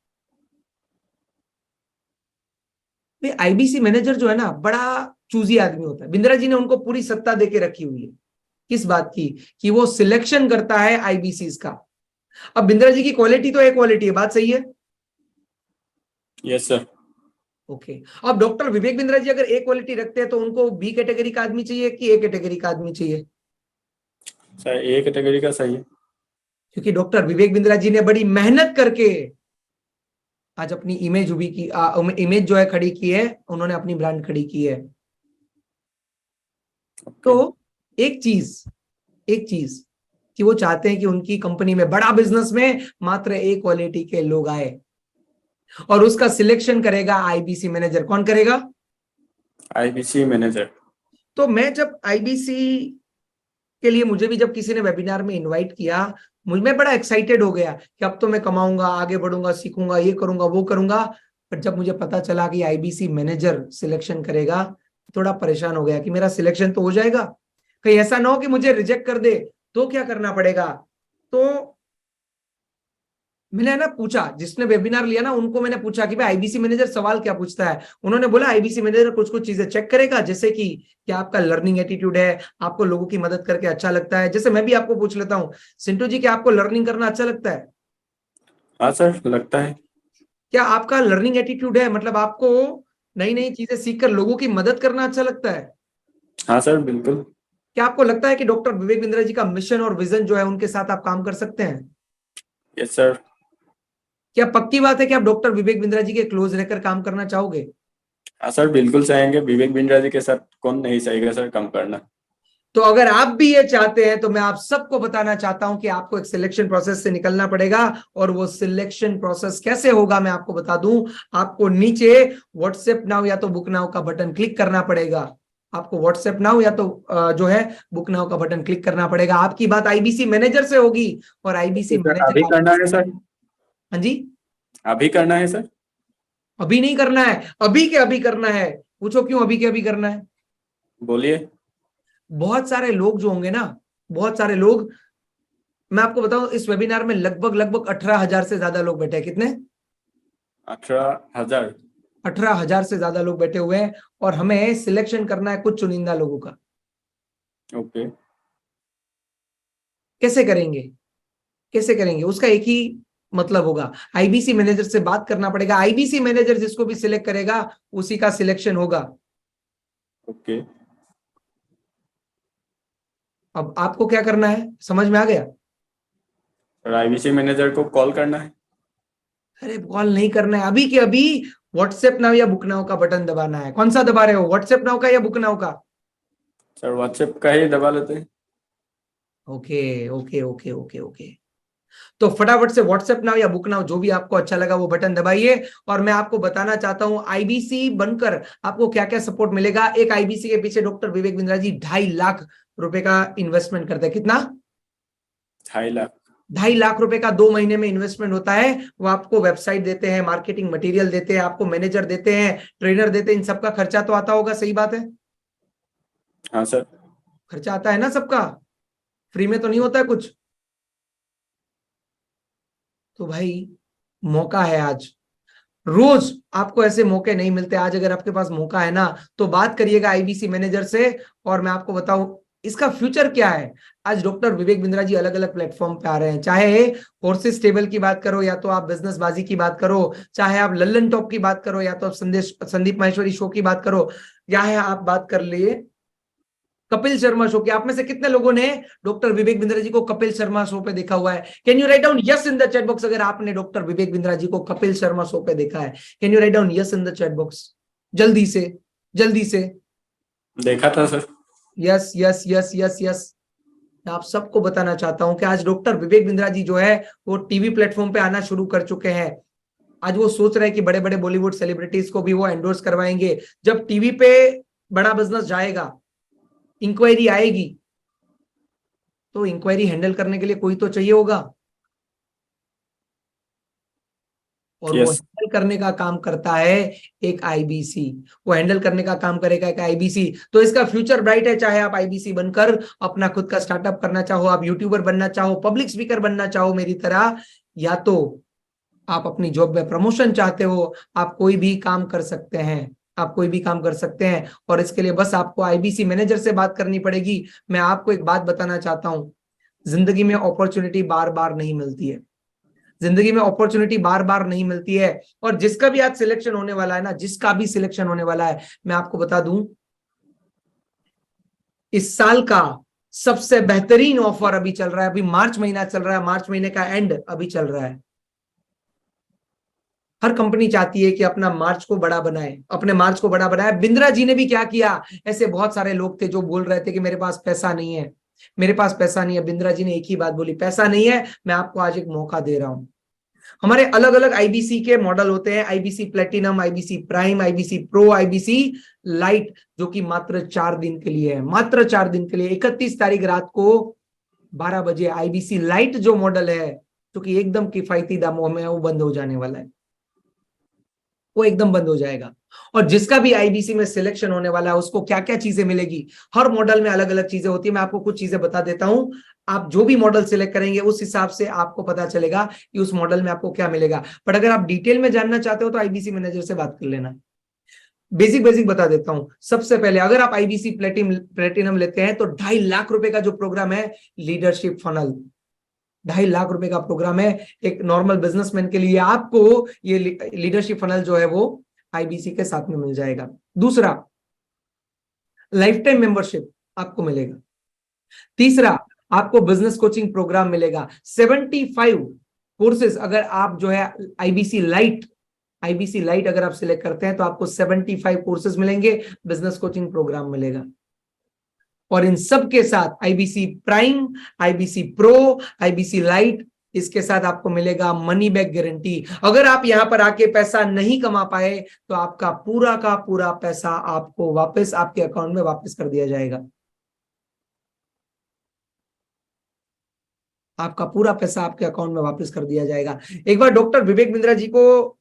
भाई आईबीसी मैनेजर जो है ना, बड़ा चूजी आदमी होता है। बिंद्रा जी ने उनको पूरी सत्ता देके रखी हुई है। किस बात की? कि वो सिलेक्शन करता है आईबीसीज का। अब बिंद्रा जी की क्वालिटी तो एक क्वालिटी है, बात सही है? Yes sir. ओके। अब डॉक्टर विवेक बिंद्रा जी अगर ए क्वालिटी रखते हैं तो उनको बी कैटेगरी का आदमी चाहिए कि ए कैटेगरी का आदमी चाहिए? सर ए कैटेगरी का सही है। क्योंकि डॉक्टर विवेक बिंद्रा जी ने बड़ी मेहनत करके आज अपनी इमेज उभी की, इमेज जो है खड़ी की है, उन्होंने अपनी ब्रांड खड़ी की है। ओके। तो एक चीज कि वो चाहते हैं कि उनकी कंपनी में, बड़ा बिजनेस में मात्र ए क्वालिटी के लोग आए, और उसका सिलेक्शन करेगा आईबीसी मैनेजर। कौन करेगा? IBC manager. तो मैं जब आईबीसी के लिए, मुझे भी जब किसी ने वेबिनार में इनवाइट किया, मैं बड़ा एक्साइटेड हो गया कि अब तो मैं कमाऊंगा, आगे बढ़ूंगा, सीखूंगा, ये करूंगा, वो करूंगा। पर जब मुझे पता चला कि आईबीसी मैनेजर सिलेक्शन करेगा, थोड़ा परेशान हो गया कि मेरा सिलेक्शन तो हो जाएगा, कहीं ऐसा ना हो कि मुझे रिजेक्ट कर दे, तो क्या करना पड़ेगा। तो मैंने ना पूछा, जिसने वेबिनार लिया ना, उनको मैंने पूछा कि भाई आईबीसी मैनेजर सवाल क्या पूछता है। उन्होंने बोला आईबीसी मैनेजर कुछ कुछ चीजें चेक करेगा, जैसे कि क्या आपका लर्निंग एटीट्यूड है, आपको लोगों की मदद करके अच्छा लगता है। जैसे मैं भी आपको पूछ लेता हूँ, सिंटू जी, क्या आपको लर्निंग करना अच्छा लगता है? हाँ सर, लगता है। क्या आपका लर्निंग एटीट्यूड है, मतलब आपको नई नई चीजें सीखकर लोगों की मदद करना अच्छा लगता है? हाँ सर, बिल्कुल। क्या आपको लगता है कि डॉक्टर विवेक बिंद्रा जी का मिशन और विजन जो है, उनके साथ आप काम कर सकते हैं? Yes sir. क्या पक्की बात है कि आप डॉक्टर विवेक बिंद्रा जी के क्लोज रहकर काम करना चाहोगे? हाँ सर, बिल्कुल चाहेंगे। विवेक बिंद्रा जी के साथ कौन नहीं चाहेगा सर काम करना। तो अगर आप भी ये चाहते हैं, तो मैं आप सबको बताना चाहता हूं कि आपको एक सिलेक्शन प्रोसेस से निकलना पड़ेगा। और वो सिलेक्शन प्रोसेस कैसे होगा, मैं आपको बता दूं। आपको नीचे व्हाट्सएप नाउ या तो बुक नाउ का बटन क्लिक करना पड़ेगा। आपको व्हाट्सएप नाउ या तो जो है बुक नाउ का बटन क्लिक करना पड़ेगा। आपकी बात आईबीसी मैनेजर से होगी, और आईबीसी सर, अभी मैनेजर। करना है सर? हाँ जी। अभी करना है सर? अभी नहीं करना है, अभी के अभी करना है। पूछो क्यों अभी के अभी करना है? बोलिए। बहुत सारे लोग जो होंगे ना, बहुत सारे लोग, मैं आपको बताऊं, इस वेबिनार में लगभग लगभग 18,000 से ज्यादा लोग बैठे हैं। कितने? 18,000। 18,000 से ज्यादा लोग बैठे हुए हैं, और हमें सिलेक्शन करना है कुछ चुनिंदा लोगों का। ओके। कैसे करेंगे? कैसे करेंगे? उसका एक ही मतलब होगा, आईबीसी मैनेजर से बात करना पड़ेगा। आईबीसी मैनेजर जिसको भी सिलेक्ट करेगा, उसी का सिलेक्शन होगा। ओके। अब आपको क्या करना है, समझ में आ गया? और आईबीसी मैनेजर को कॉल करना है? अरे कॉल नहीं करना है, अभी के अभी व्हाट्सएप नाउ या बुक नाउ का बटन दबाना है। कौन सा दबा रहे हो, व्हाट्सएप नाउ का या बुक नाउ का? सर, व्हाट्सएप का ही दबा लेते हैं। Okay okay okay okay okay. तो फटाफट से व्हाट्सएप नाउ या बुक नाउ, जो भी आपको अच्छा लगा वो बटन दबाइए। और मैं आपको बताना चाहता हूं आईबीसी बनकर आपको क्या क्या सपोर्ट मिलेगा। एक आईबीसी के पीछे डॉक्टर विवेक बिंद्रा जी 2.5 लाख रुपए का इन्वेस्टमेंट करते हैं। कितना? 2.5 लाख। 2.5 लाख रुपए का 2 महीने में इन्वेस्टमेंट होता है। वो आपको वेबसाइट देते हैं, मार्केटिंग मटेरियल देते हैं, आपको मैनेजर देते हैं, ट्रेनर देते हैं। इन सबका खर्चा तो आता होगा, सही बात है? हाँ सर। खर्चा आता है ना सबका, फ्री में तो नहीं होता है कुछ। तो भाई मौका है आज, रोज आपको ऐसे मौके नहीं मिलते। आज अगर आपके पास मौका है ना, तो बात करिएगा आईबीसी मैनेजर से। और मैं आपको बताऊं इसका फ्यूचर क्या है। आज डॉक्टर विवेक बिंद्रा जी अलग अलग प्लेटफॉर्म पे आ रहे हैं, चाहे फोर्सेस टेबल की बात करो, या तो आप बिजनेस बाजी की बात करो, चाहे आप लल्लन टॉप की बात करो, या तो आप संदीप माहेश्वरी शो की बात करो, या है आप बात कर लिए कपिल शर्मा शो की। आप में से कितने लोगों ने डॉक्टर विवेक बिंद्रा जी को कपिल शर्मा शो पे देखा हुआ है? Can you write down yes in the chat box अगर आपने डॉक्टर विवेक बिंद्रा जी को कपिल शर्मा शो पे देखा है? Can you write down yes in the chat box, जल्दी से, जल्दी से। देखा था sir. Yes yes yes yes yes. मैं आप सबको बताना चाहता हूं कि आज डॉक्टर विवेक बिंद्रा जी जो है वो टीवी प्लेटफॉर्म पे आना शुरू कर चुके हैं। आज वो सोच रहे हैं कि बड़े बड़े बॉलीवुड सेलिब्रिटीज को भी वो एंडोर्स करवाएंगे। जब टीवी पे बड़ा बिजनेस जाएगा, इंक्वायरी आएगी, तो इंक्वायरी हैंडल करने के लिए कोई तो चाहिए होगा, और वो यस। हैंडल करने का काम करता है एक आईबीसी। वो हैंडल करने का काम करेगा एक आईबीसी। तो इसका फ्यूचर ब्राइट है, चाहे आप आईबीसी बनकर अपना खुद का स्टार्टअप करना चाहो, आप यूट्यूबर बनना चाहो, पब्लिक स्पीकर बनना चाहो मेरी तरह, या तो आप अपनी जॉब में प्रमोशन चाहते हो, आप कोई भी काम कर सकते हैं। आप कोई भी काम कर सकते हैं, और इसके लिए बस आपको आईबीसी मैनेजर से बात करनी पड़ेगी। मैं आपको एक बात बताना चाहता हूं, जिंदगी में अपॉर्चुनिटी बार बार नहीं मिलती है। जिंदगी में अपॉर्चुनिटी बार बार नहीं मिलती है। और जिसका भी आज सिलेक्शन होने वाला है ना, जिसका भी सिलेक्शन होने वाला है, मैं आपको बता दूं, इस साल का सबसे बेहतरीन ऑफर अभी चल रहा है। अभी मार्च महीना चल रहा है, मार्च महीने का एंड अभी चल रहा है। हर कंपनी चाहती है कि अपना मार्च को बड़ा बनाए, अपने मार्च को बड़ा बनाए। बिंद्रा जी ने भी क्या किया, ऐसे बहुत सारे लोग थे जो बोल रहे थे कि मेरे पास पैसा नहीं है, मेरे पास पैसा नहीं है। बिंद्रा जी ने एक ही बात बोली, पैसा नहीं है, मैं आपको आज एक मौका दे रहा हूं। हमारे अलग अलग आईबीसी के मॉडल होते हैं, IBC platinum, IBC prime, IBC pro, IBC light, जो कि मात्र 4 दिन के लिए है, मात्र 4 दिन के लिए। 31 तारीख रात को 12 बजे आईबीसी लाइट जो मॉडल है, जो कि एकदम किफायती दामों में, वो बंद हो जाने वाला है, वो एकदम बंद हो जाएगा। और जिसका भी आईबीसी में सिलेक्शन होने वाला है उसको क्या क्या चीजें मिलेगी, हर मॉडल में अलग अलग चीजें होती है। मैं आपको कुछ चीजें बता देता हूं, आप जो भी मॉडल सिलेक्ट करेंगे उस हिसाब से आपको पता चलेगा कि उस मॉडल में आपको क्या मिलेगा। बट अगर आप डिटेल में जानना चाहते हो तो आईबीसी मैनेजर से बात कर लेना। बेसिक बेसिक बता देता हूं। सबसे पहले अगर आप आईबीसी प्लेटिनम लेते हैं तो 2.5 लाख रुपए का जो प्रोग्राम है लीडरशिप फनल, 2.5 लाख रुपए का प्रोग्राम है एक नॉर्मल बिजनेसमैन के लिए। आपको ये लीडरशिप फनल जो है वो आईबीसी के साथ में मिल जाएगा। दूसरा, लाइफ टाइम मेंबरशिप आपको मिलेगा। तीसरा, आपको बिजनेस कोचिंग प्रोग्राम मिलेगा। 75 कोर्सेज अगर आप जो है आईबीसी लाइट अगर आप सिलेक्ट करते हैं तो आपको 75 कोर्सेज मिलेंगे, बिजनेस कोचिंग प्रोग्राम मिलेगा। और इन सब के साथ IBC prime, IBC pro, IBC light, इसके साथ आपको मिलेगा मनी बैक गारंटी। अगर आप यहां पर आके पैसा नहीं कमा पाए तो आपका पूरा का पूरा पैसा आपको वापस आपके अकाउंट में वापस कर दिया जाएगा। आपका पूरा पैसा आपके अकाउंट में वापस कर दिया जाएगा। एक बार डॉक्टर विवेक बिंद्रा जी को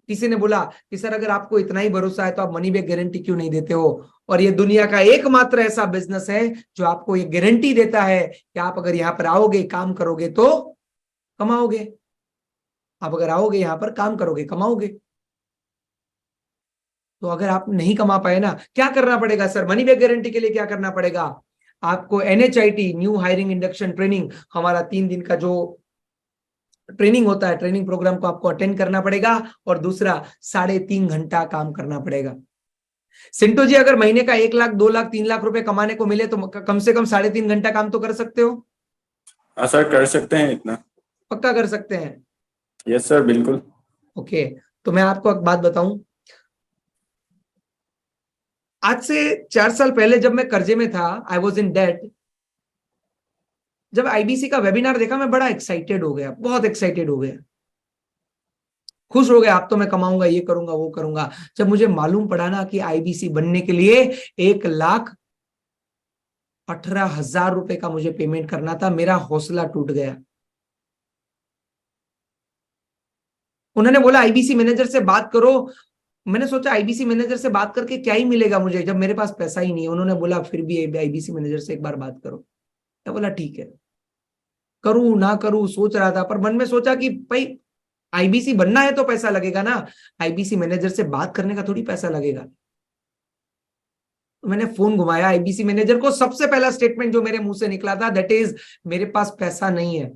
किसी ने बोला कि सर अगर आपको इतना ही भरोसा है तो आप मनी बैक गारंटी क्यों नहीं देते हो? और ये दुनिया का एकमात्र ऐसा बिजनेस है जो आपको ये गारंटी देता है कि आप अगर यहां पर आओगे, काम करोगे तो कमाओगे। आप अगर आओगे यहां पर काम करोगे, कमाओगे। तो अगर आप नहीं कमा पाए ना, क्या करना पड़ेगा सर? मनी बैक गारंटी के लिए क्या करना पड़ेगा? आपको NHIT new hiring induction training, हमारा 3 दिन का जो ट्रेनिंग होता है, ट्रेनिंग प्रोग्राम को आपको अटेंड करना पड़ेगा। और दूसरा, 3.5 घंटा काम करना पड़ेगा। सिंटो जी, अगर महीने का 1 लाख, 2 लाख, 3 लाख रुपए कमाने को मिले तो कम से कम 3.5 घंटा काम तो कर सकते हो? हाँ सर, कर सकते हैं इतना। पक्का कर सकते हैं? यस सर, बिल्कुल। ओके, तो मैं आपको एक बात बताऊं, आज से 4 साल पहले जब मैं कर्जे में था, आई वॉज इन डेट, जब आईबीसी का वेबिनार देखा मैं बड़ा एक्साइटेड हो गया, बहुत एक्साइटेड हो गया, खुश हो गया। अब तो मैं कमाऊंगा, ये करूंगा, वो करूंगा। जब मुझे मालूम पड़ा ना कि आईबीसी बनने के लिए 1,18,000 रुपए का मुझे पेमेंट करना था, मेरा हौसला टूट गया। उन्होंने बोला आईबीसी मैनेजर से बात करो। मैंने सोचा आईबीसी मैनेजर से बात करके क्या ही मिलेगा मुझे जब मेरे पास पैसा ही नहीं है। उन्होंने बोला फिर भी आईबीसी मैनेजर से एक बार बात करो। मैं बोला ठीक है, करूं ना करूं सोच रहा था, पर मन में सोचा कि भाई आईबीसी बनना है तो पैसा लगेगा ना, आईबीसी मैनेजर से बात करने का थोड़ी पैसा लगेगा। तो मैंने फोन घुमाया आईबीसी मैनेजर को। सबसे पहला स्टेटमेंट जो मेरे मुंह से निकला था दैट इज, मेरे पास पैसा नहीं है,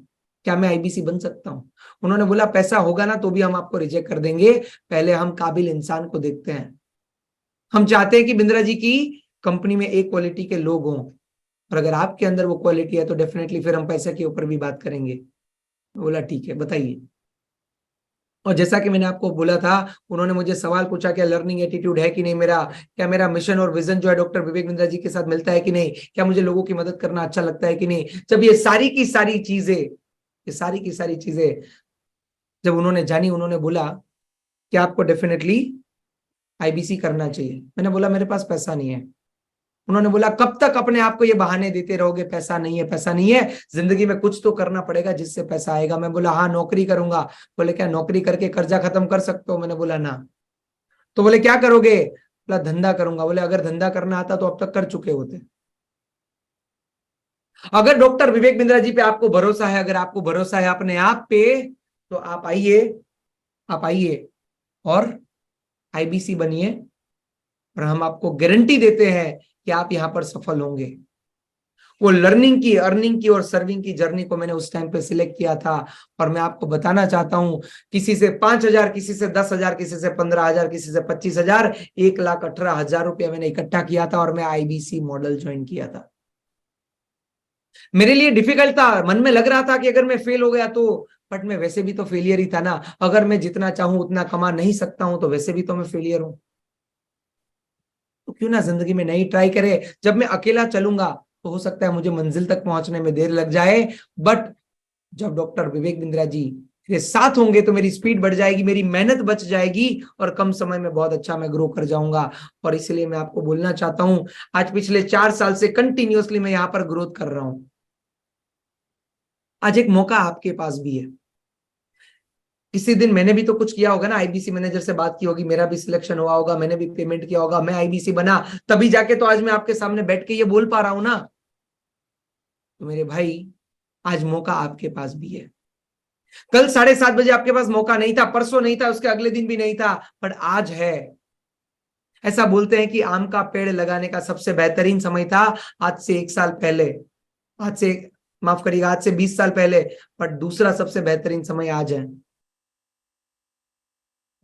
क्या मैं आईबीसी बन सकता हूं? उन्होंने बोला पैसा होगा ना तो भी हम आपको रिजेक्ट कर देंगे, पहले हम काबिल इंसान को देखते हैं। हम चाहते हैं कि बिंद्रा जी की कंपनी में एक क्वालिटी के लोग हों, और अगर आपके अंदर वो क्वालिटी है तो डेफिनेटली फिर हम पैसे के ऊपर भी बात करेंगे। बोला ठीक है, बताइए। और जैसा कि मैंने आपको बोला था, उन्होंने मुझे सवाल पूछा क्या लर्निंग एटीट्यूड है कि नहीं मेरा, क्या मेरा मिशन और विजन जो है डॉक्टर विवेक बिंद्रा जी के साथ मिलता है कि नहीं, क्या मुझे लोगों की मदद करना अच्छा लगता है कि नहीं। जब ये सारी की सारी चीजें जब उन्होंने जानी, उन्होंने बोला कि आपको डेफिनेटली आईबीसी करना चाहिए। मैंने बोला मेरे पास पैसा नहीं है। उन्होंने बोला कब तक अपने आप को ये बहाने देते रहोगे, पैसा नहीं है, पैसा नहीं है, जिंदगी में कुछ तो करना पड़ेगा जिससे पैसा आएगा। मैं बोला हाँ नौकरी करूंगा। बोले क्या नौकरी करके कर्जा खत्म कर सकते हो? मैंने बोला ना। तो बोले क्या करोगे? बोला धंधा करूंगा। बोले अगर धंधा करना आता तो अब तक कर चुके होते। अगर डॉक्टर विवेक बिंद्रा जी पे आपको भरोसा है, अगर आपको भरोसा है अपने आप पे, तो आप आइए और आईबीसी बनिए, और हम आपको गारंटी देते हैं कि आप यहां पर सफल होंगे। वो लर्निंग की, अर्निंग की और सर्विंग की जर्नी को मैंने उस टाइम पे सिलेक्ट किया था। और मैं आपको बताना चाहता हूं, किसी से 5,000, किसी से 10,000, किसी से 15,000, किसी से 25,000, 1,18,000 रुपया मैंने इकट्ठा किया था और मैं आईबीसी मॉडल ज्वाइन किया था। मेरे लिए डिफिकल्ट था, मन में लग रहा था कि अगर मैं फेल हो गया तो, बट मैं वैसे भी तो फेलियर ही था ना। अगर मैं जितना चाहूं उतना कमा नहीं सकता हूं तो वैसे भी तो मैं फेलियर हूं। तो क्यों ना जिंदगी में नहीं ट्राई करे। जब मैं अकेला चलूंगा तो हो सकता है मुझे मंजिल तक पहुंचने में देर लग जाए, बट जब डॉक्टर विवेक बिंद्रा जी मेरे साथ होंगे तो मेरी स्पीड बढ़ जाएगी, मेरी मेहनत बच जाएगी और कम समय में बहुत अच्छा मैं ग्रो कर जाऊंगा। और इसलिए मैं आपको बोलना चाहता हूं, आज पिछले 4 साल से कंटिन्यूअसली मैं यहां पर ग्रोथ कर रहा हूं। आज एक मौका आपके पास भी है। किसी दिन मैंने भी तो कुछ किया होगा ना, आईबीसी मैनेजर से बात की होगी, मेरा भी सिलेक्शन हुआ होगा, मैंने भी पेमेंट किया होगा, मैं आईबीसी बना, तभी जाके तो आज मैं आपके सामने बैठ के ये बोल पा रहा हूं ना। तो मेरे भाई, आज मौका आपके पास भी है। कल 7:30 बजे आपके पास मौका नहीं था, परसों नहीं था, उसके अगले दिन भी नहीं था, पर आज है। ऐसा बोलते हैं कि आम का पेड़ लगाने का सबसे बेहतरीन समय था आज से 1 साल पहले, आज से, माफ करिएगा, आज से 20 साल पहले, पर दूसरा सबसे बेहतरीन समय आज है।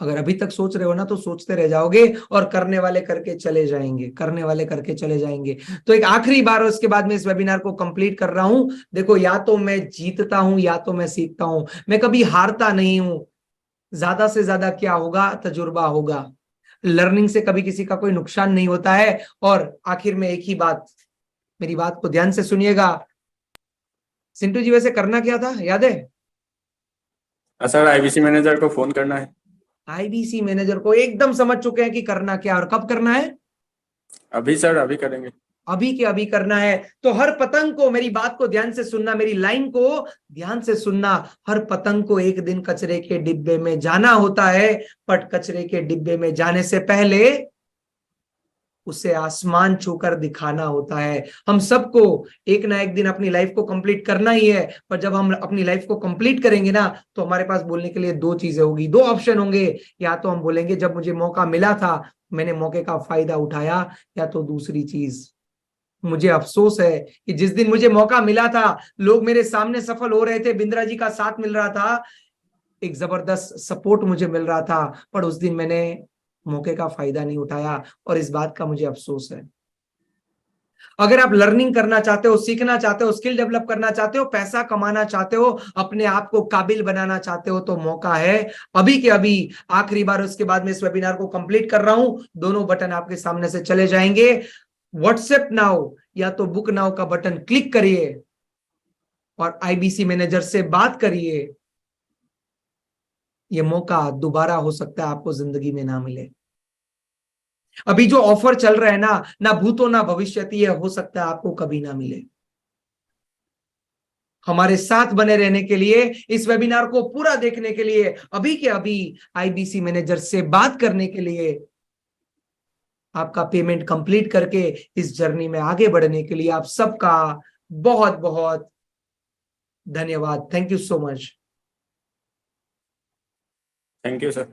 अगर अभी तक सोच रहे हो ना तो सोचते रह जाओगे और करने वाले करके चले जाएंगे, करने वाले करके चले जाएंगे। तो एक आखिरी बार, उसके बाद में इस वेबिनार को कंप्लीट कर रहा हूं। देखो, या तो मैं जीतता हूं या तो मैं सीखता हूं, मैं कभी हारता नहीं हूं। ज्यादा से ज्यादा क्या होगा, तजुर्बा होगा। लर्निंग से कभी किसी का कोई नुकसान नहीं होता है। और आखिर में एक ही बात, मेरी बात को ध्यान से सुनिएगा। सिंटू जी, वैसे करना क्या था, याद है? सर आईबीसी मैनेजर को फोन करना है। आईबीसी मैनेजर को एकदम समझ चुके हैं कि करना क्या और कब करना है। अभी सर, अभी करेंगे। अभी के अभी करना है। तो हर पतंग को, मेरी बात को ध्यान से सुनना, मेरी लाइन को ध्यान से सुनना। हर पतंग को एक दिन कचरे के डिब्बे में जाना होता है, बट कचरे के डिब्बे में जाने से पहले उसे आसमान छूकर दिखाना होता है। हम सबको एक ना एक दिन अपनी लाइफ को कंप्लीट करना ही है, पर जब हम अपनी लाइफ को कंप्लीट करेंगे ना, तो हमारे पास बोलने के लिए 2 चीजें होगी, 2 ऑप्शन होंगे। या तो हम बोलेंगे जब मुझे मौका मिला था मैंने मौके का फायदा उठाया, या तो दूसरी चीज, मुझे अफसोस है कि जिस दिन मुझे मौका मिला था, लोग मेरे सामने सफल हो रहे थे, बिंद्रा जी का साथ मिल रहा था, एक जबरदस्त सपोर्ट मुझे मिल रहा था, पर उस दिन मैंने मौके का फायदा नहीं उठाया और इस बात का मुझे अफसोस है। अगर आप लर्निंग करना चाहते हो, सीखना चाहते हो, स्किल डेवलप करना चाहते हो, पैसा कमाना चाहते हो, अपने आप को काबिल बनाना चाहते हो, तो मौका है अभी के अभी। आखिरी बार, उसके बाद में इस वेबिनार को कंप्लीट कर रहा हूं। दोनों बटन आपके सामने से चले जाएंगे। व्हाट्सएप नाउ या तो बुक नाउ का बटन क्लिक करिए और आईबीसी मैनेजर से बात करिए। यह मौका दोबारा हो सकता है आपको जिंदगी में ना मिले। अभी जो ऑफर चल रहा है ना, ना भूतो ना भविष्यति, यह हो सकता है आपको कभी ना मिले। हमारे साथ बने रहने के लिए, इस वेबिनार को पूरा देखने के लिए, अभी के अभी आईबीसी मैनेजर से बात करने के लिए, आपका पेमेंट कंप्लीट करके इस जर्नी में आगे बढ़ने के लिए आप सबका बहुत बहुत धन्यवाद। Thank you so much. Thank you sir.